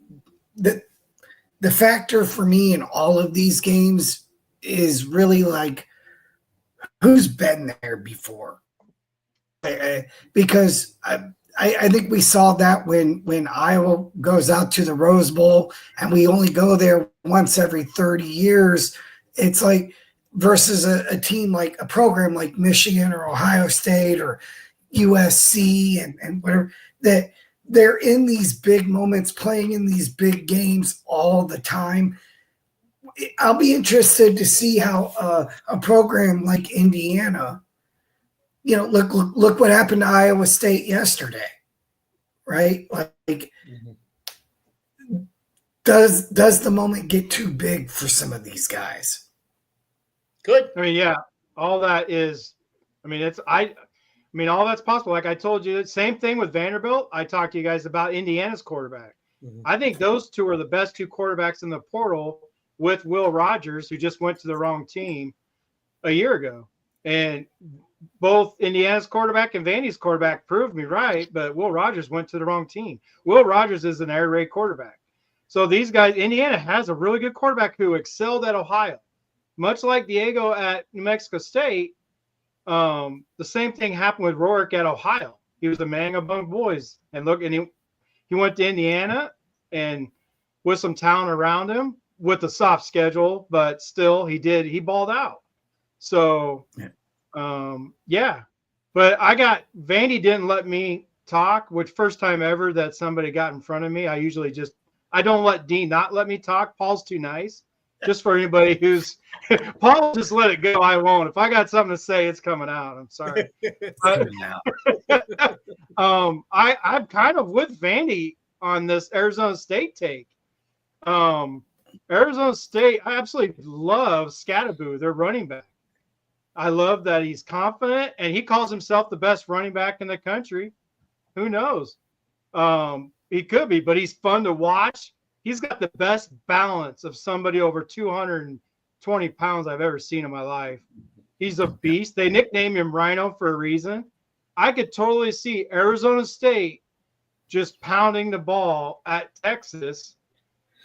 the factor for me in all of these games is really like who's been there before. Because I think we saw that when Iowa goes out to the Rose Bowl and we only go there once every 30 years. It's like versus a team like a program like Michigan or Ohio State or USC and whatever that they're in these big moments, playing in these big games all the time. I'll be interested to see how a program like Indiana, look what happened to Iowa State yesterday, right? Like, does the moment get too big for some of these guys? Good. I mean, yeah, all that is. I mean, all that's possible. Like I told you, same thing with Vanderbilt. I talked to you guys about Indiana's quarterback. I think those two are the best two quarterbacks in the portal, with Will Rogers, who just went to the wrong team a year ago. And both Indiana's quarterback and Vandy's quarterback proved me right, but Will Rogers went to the wrong team. Will Rogers is an air raid quarterback. So these guys, Indiana has a really good quarterback who excelled at Ohio. Much like Diego at New Mexico State, the same thing happened with Rourke at Ohio. He was a man among boys. And he went to Indiana, and with some talent around him, with a soft schedule, but still he balled out. So, yeah. But Vandy didn't let me talk, which first time ever that somebody got in front of me. I don't let Dean not let me talk. Paul's too nice. Just for anybody who's Paul, just let it go. I won't. If I got something to say, it's coming out. I'm sorry. But, I'm kind of with Vandy on this Arizona State take. Arizona State, I absolutely love Scatteraboo, their running back. I love that he's confident, and he calls himself the best running back in the country. Who knows? He could be, but he's fun to watch. He's got the best balance of somebody over 220 pounds I've ever seen in my life. He's a beast. They nicknamed him Rhino for a reason. I could totally see Arizona State just pounding the ball at Texas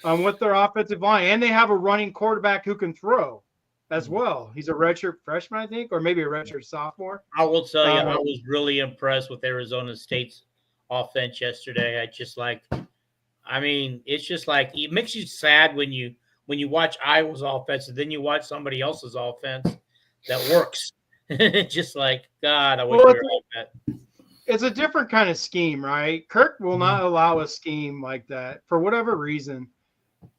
with their offensive line. And they have a running quarterback who can throw as well. He's a redshirt freshman, I think, or maybe a redshirt sophomore. I will tell you, I was really impressed with Arizona State's offense yesterday. It's just like, it makes you sad when you watch Iowa's offense and then you watch somebody else's offense that works. Just like, God, I wish we were like that. It's a different kind of scheme, right? Kirk will not allow a scheme like that for whatever reason.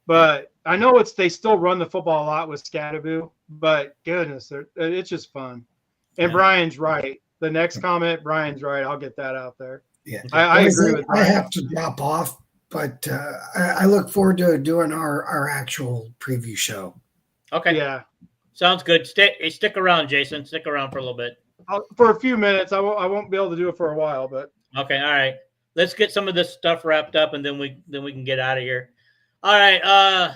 But I know they still run the football a lot with Scatteraboo, but goodness, it's just fun. And Brian's right. The next comment, Brian's right. I'll get that out there. Yeah, I agree with Brian. I have to drop off, but I look forward to doing our actual preview show. Okay. Yeah. Sounds good. Stick around, Jason. Stick around for a little bit. For a few minutes. I won't be able to do it for a while, but okay. All right. Let's get some of this stuff wrapped up, and then we can get out of here. All right.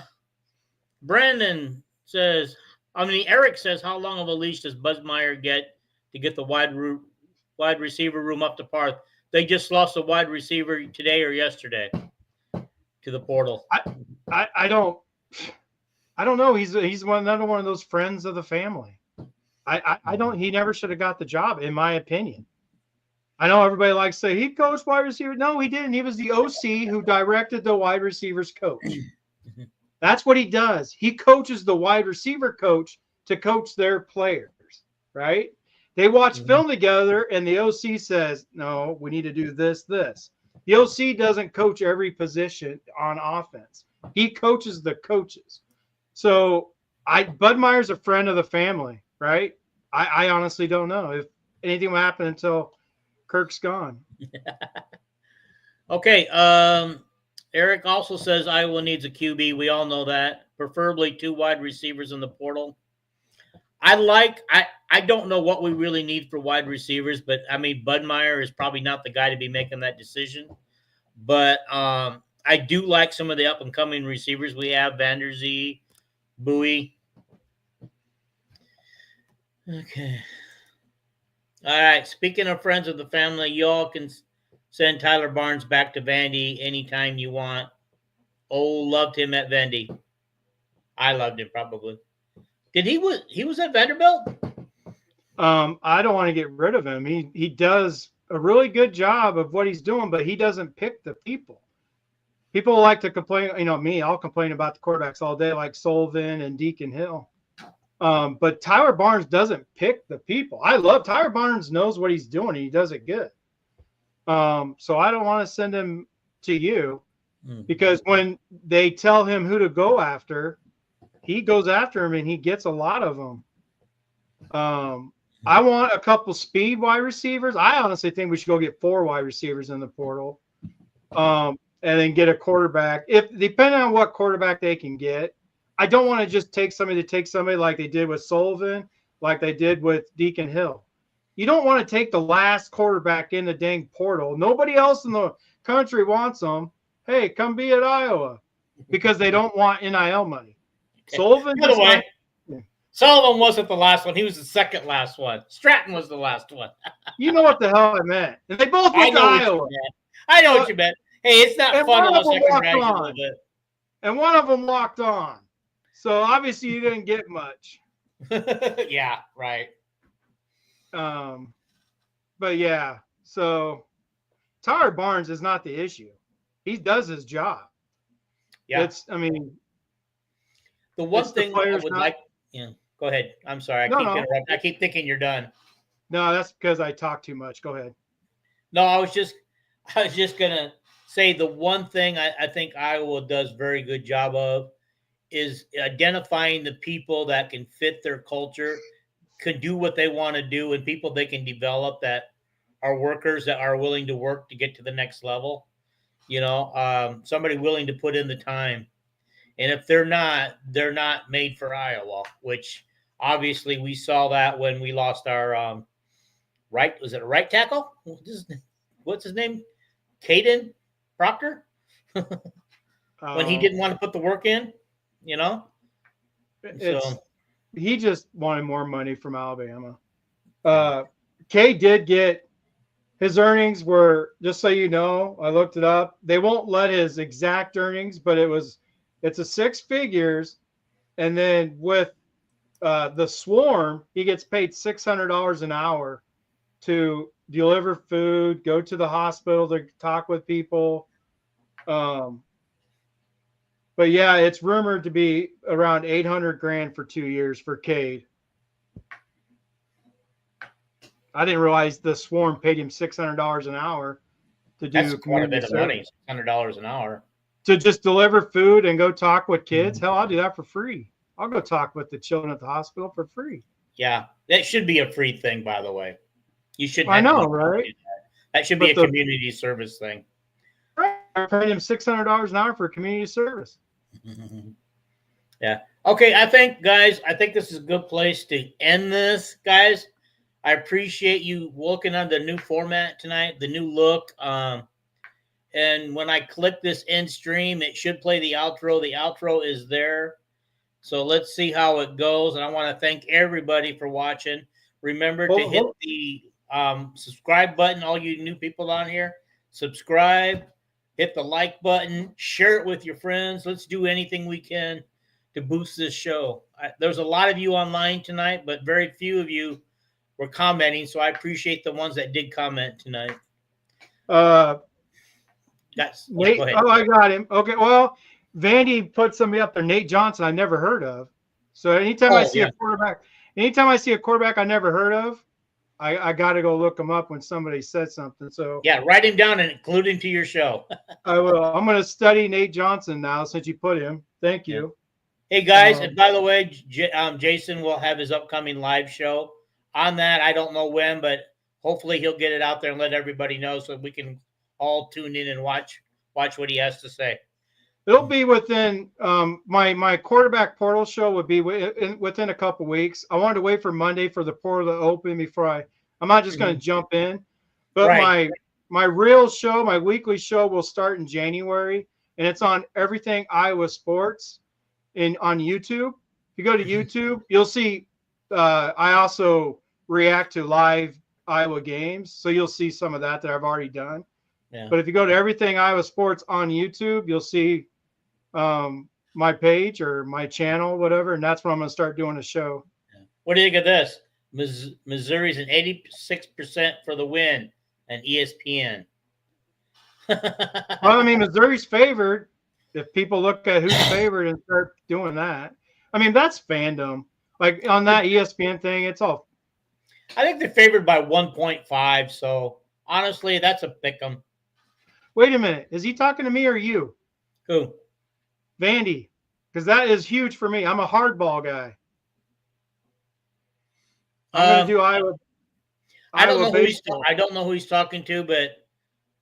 Brandon says, Eric says, how long of a leash does Buzzmeyer get to get the wide receiver room up to par? They just lost a wide receiver today or yesterday to the portal. I don't know. He's another one of those friends of the family. He never should have got the job, in my opinion. I know everybody likes to say he coached wide receiver. No, he didn't. He was the OC who directed the wide receivers coach. That's what he does. He coaches the wide receiver coach to coach their players, right? They watch film together, and the OC says, no, we need to do this. The OC doesn't coach every position on offense. He coaches the coaches. So Bud Meyer's a friend of the family, right? I honestly don't know if anything will happen until Kirk's gone. Okay. Eric also says Iowa needs a QB. We all know that. Preferably 2 wide receivers in the portal. I don't know what we really need for wide receivers, but Bud Meyer is probably not the guy to be making that decision. But I do like some of the up and coming receivers we have: Vanderzee, Bowie. Okay. All right. Speaking of friends of the family, y'all can send Tyler Barnes back to Vandy anytime you want. Oh, loved him at Vandy. I loved him probably. He was at Vanderbilt? I don't want to get rid of him. He does a really good job of what he's doing, but he doesn't pick the people. People like to complain, I'll complain about the quarterbacks all day, like Sullivan and Deacon Hill. But Tyler Barnes doesn't pick the people. I love Tyler Barnes knows what he's doing, and he does it good. So I don't want to send him to you because when they tell him who to go after, he goes after him and he gets a lot of them. I want a couple speed wide receivers. I honestly think we should go get 4 wide receivers in the portal, and then get a quarterback. If depending on what quarterback they can get, I don't want to just take somebody like they did with Sullivan, like they did with Deacon Hill. You don't want to take the last quarterback in the dang portal. Nobody else in the country wants them. Hey, come be at Iowa, because they don't want NIL money. Okay. Sullivan. By the way, Sullivan wasn't the last one. He was the second last one. Stratton was the last one. You know what the hell I meant. And they both went to Iowa. I know what you meant. Hey, it's not fun unless I congratulate you a little bit. And one of them walked on. So obviously you didn't get much. Yeah, right. But yeah, so Tyler Barnes is not the issue. He does his job. Yeah. The one thing I would like. Yeah, go ahead. I'm sorry. Interrupting. I keep thinking you're done. No, that's because I talk too much. Go ahead. No, I was just gonna say the one thing I think Iowa does very good job of is identifying the people that can fit their culture, can do what they want to do, and people they can develop that are workers that are willing to work to get to the next level. Somebody willing to put in the time. And if they're not made for Iowa, which obviously we saw that when we lost our was it a right tackle? What's his name? Caden Proctor? When he didn't want to put the work in, He just wanted more money from Alabama. Kay did get his earnings were, just so you know, I looked it up. They won't let his exact earnings, but it's a 6 figures. And then with the Swarm, he gets paid $600 an hour to deliver food, go to the hospital to talk with people. But yeah, it's rumored to be around $800,000 for 2 years for Cade. I didn't realize the Swarm paid him $600 an hour to do. That's quite a bit of money. $600 an hour to just deliver food and go talk with kids. Hell, I'll do that for free. I'll go talk with the children at the hospital for free. Yeah, that should be a free thing, by the way. You should. I know, right? That should be a community service thing. Right. I paid him $600 an hour for community service. Yeah. Okay. I think this is a good place to end this, guys. I appreciate you working on the new format tonight, the new look. And when I click this end stream, it should play the outro. The outro is there. So let's see how it goes. And I want to thank everybody for watching. Remember to hit the subscribe button, all you new people on here. Subscribe, hit the like button, share it with your friends. Let's do anything we can to boost this show. There's a lot of you online tonight, but very few of you were commenting, so I appreciate the ones that did comment tonight. Nate, I got him. Okay, well, Vandy put somebody up there, Nate Johnson, I never heard of. So anytime I see a quarterback I never heard of, I got to go look him up when somebody said something. So yeah, write him down and include him to your show. I will. I'm going to study Nate Johnson now since you put him. Thank you. Hey guys, and by the way, Jason will have his upcoming live show. On that, I don't know when, but hopefully he'll get it out there and let everybody know so we can all tune in and watch what he has to say. It'll be within my quarterback portal show would be within a couple weeks. I wanted to wait for Monday for the portal to open before I'm not just going to jump in. But my real show, my weekly show will start in January, and it's on everything Iowa sports on YouTube. If you go to YouTube, you'll see I also react to live Iowa games. So you'll see some of that I've already done. Yeah. But if you go to everything Iowa sports on YouTube, you'll see my page or my channel, whatever. And that's when I'm going to start doing a show. Yeah. What do you think of this? Missouri's an 86% for the win and ESPN. Well, I mean, Missouri's favored. If people look at who's favored and start doing that, I mean, that's fandom. Like on that ESPN thing, it's all. I think they're favored by 1.5. So honestly, that's a pick 'em. Wait a minute. Is he talking to me or you? Who? Vandy. Because that is huge for me. I'm a hardball guy. I'm going to do Iowa. I don't know who baseball. I don't know who he's talking to, but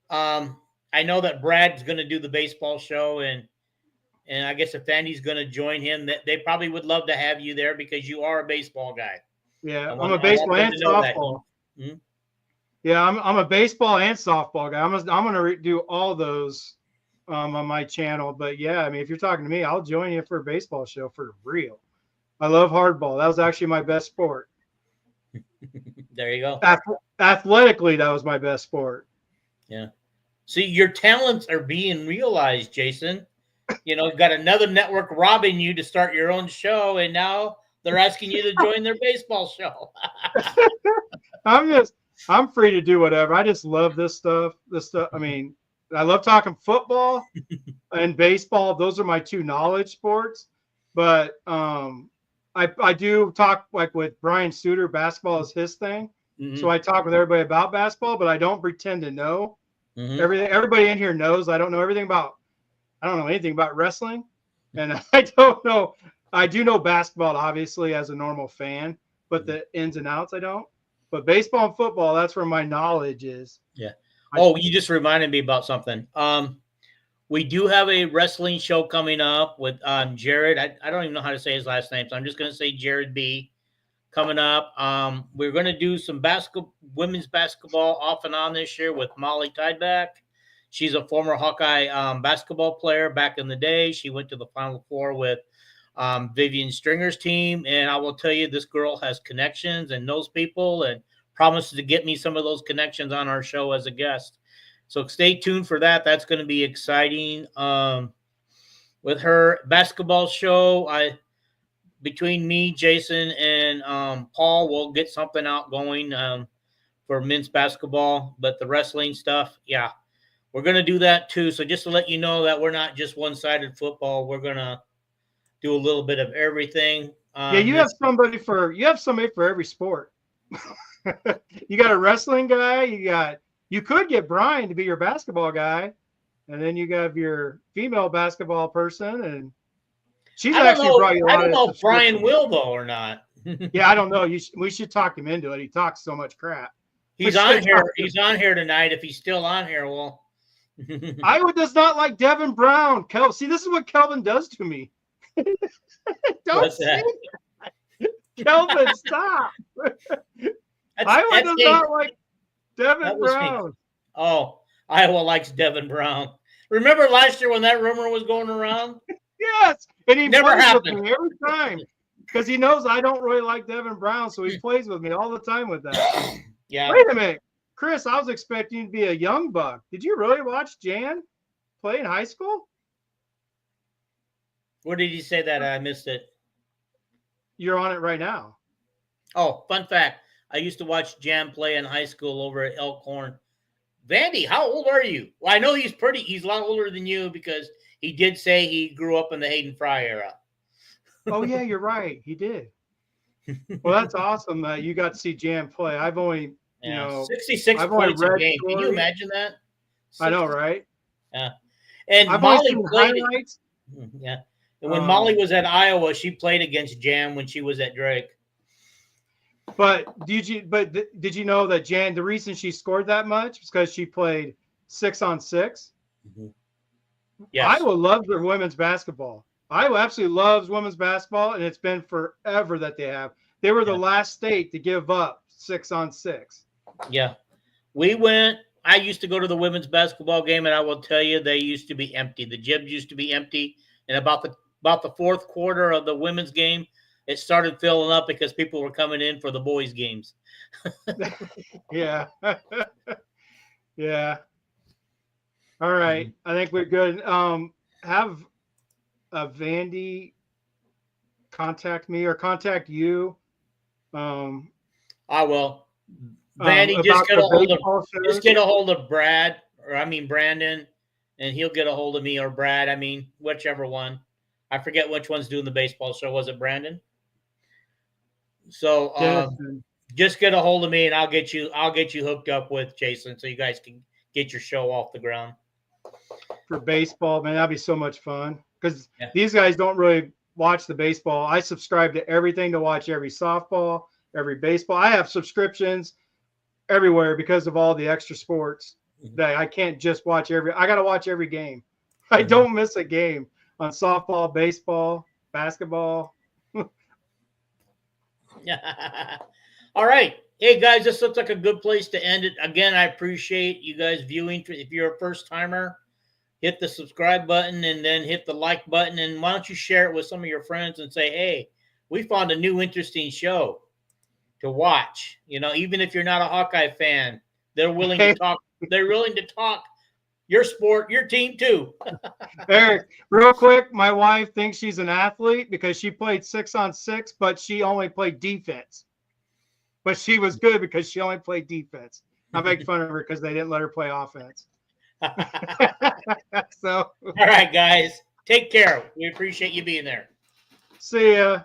I know that Brad's going to do the baseball show, and I guess if Vandy's going to join him, that they probably would love to have you there because you are a baseball guy. Yeah, I'm a baseball and softball. Hmm? Yeah, I'm a baseball and softball guy. I'm going to do all those on my channel. But yeah, I mean, if you're talking to me, I'll join you for a baseball show for real. I love hardball. That was actually my best sport. There you go. Athletically, that was my best sport. Yeah. See, your talents are being realized, Jason. You know, you've got another network robbing you to start your own show, and now they're asking you to join their baseball show. I'm free to do whatever. I just love this stuff. I mean, I love talking football and baseball. Those are my two knowledge sports. But I do talk like with Brian Suter. Basketball is his thing. Mm-hmm. So I talk with everybody about basketball, but I don't pretend to know everything. Everybody in here knows I don't know anything about wrestling. And I don't know. I do know basketball, obviously, as a normal fan, but the ins and outs I don't. But baseball and football, that's where my knowledge is. Yeah. Oh, you just reminded me about something. We do have a wrestling show coming up with Jared. I don't even know how to say his last name, so I'm just going to say Jared B. coming up. We're going to do some women's basketball off and on this year with Molly Tideback. She's a former Hawkeye basketball player back in the day. She went to the Final Four with Vivian Stringer's team. And I will tell you, this girl has connections and knows people and promises to get me some of those connections on our show as a guest. So stay tuned for that. That's going to be exciting. With her basketball show, between me, Jason, and Paul, we'll get something out going for men's basketball. But the wrestling stuff, yeah, we're going to do that too. So just to let you know that we're not just one-sided football. We're going to do a little bit of everything. Yeah, you have somebody for every sport. You got a wrestling guy. You could get Brian to be your basketball guy, and then you have your female basketball person, and she's actually brought you a lot. I don't know if Brian will though or not. Yeah, I don't know. We should talk him into it. He talks so much crap. He's on here. He's on here tonight. If he's still on here, well. Iowa does not like Devin Brown. See, this is what Kelvin does to me. Don't say that. Kelvin, stop. Iowa does not like Devin Brown. Oh, Iowa likes Devin Brown. Remember last year when that rumor was going around? Yes, and he never happened with me every time because he knows I don't really like Devin Brown, so he plays with me all the time with that. Yeah. Wait a minute, Chris. I was expecting you to be a young buck. Did you really watch Jan play in high school? Where did he say that? I missed it. You're on it right now. Oh, fun fact. I used to watch Jan play in high school over at Elkhorn. Vandy, how old are you? Well, I know he's a lot older than you because he did say he grew up in the Hayden Fry era. Oh, yeah, you're right. He did. Well, that's awesome that you got to see Jan play. I've only, 66 points a game. Can you imagine that? 60. I know, right? Yeah. And I've Molly played highlights. Yeah. And when Molly was at Iowa, she played against Jan when she was at Drake. But did you know that Jan, the reason she scored that much is because she played 6-on-6? Mm-hmm. Yes. Iowa loves their women's basketball. Iowa absolutely loves women's basketball, and it's been forever that they have. They were the last state to give up 6-on-6. Yeah. I used to go to the women's basketball game, and I will tell you, they used to be empty. The gyms used to be empty. And about the fourth quarter of the women's game, it started filling up because people were coming in for the boys' games. Yeah. Yeah. All right. Mm-hmm. I think we're good. Have Vandy contact me or contact you. I will. Vandy, just get a hold of Brandon, and he'll get a hold of me or Brad. Whichever one. I forget which one's doing the baseball show. Was it Brandon? So just get a hold of me and I'll get you hooked up with Jason so you guys can get your show off the ground. For baseball, man, that'd be so much fun because Yeah. these guys don't really watch the baseball. I subscribe to everything to watch every softball, every baseball. I have subscriptions everywhere because of all the extra sports that I can't just watch I got to watch every game. I don't miss a game on softball, baseball, basketball. All right. Hey, guys, this looks like a good place to end it. Again, I appreciate you guys viewing. If you're a first-timer, hit the subscribe button and then hit the like button. And why don't you share it with some of your friends and say, hey, we found a new interesting show to watch. You know, even if you're not a Hawkeye fan, they're willing to talk. They're willing to talk your sport, your team too. Eric, real quick, my wife thinks she's an athlete because she played 6-on-6, but she only played defense. But she was good because she only played defense. I make fun of her because they didn't let her play offense. So, all right, guys, take care. We appreciate you being there. See ya.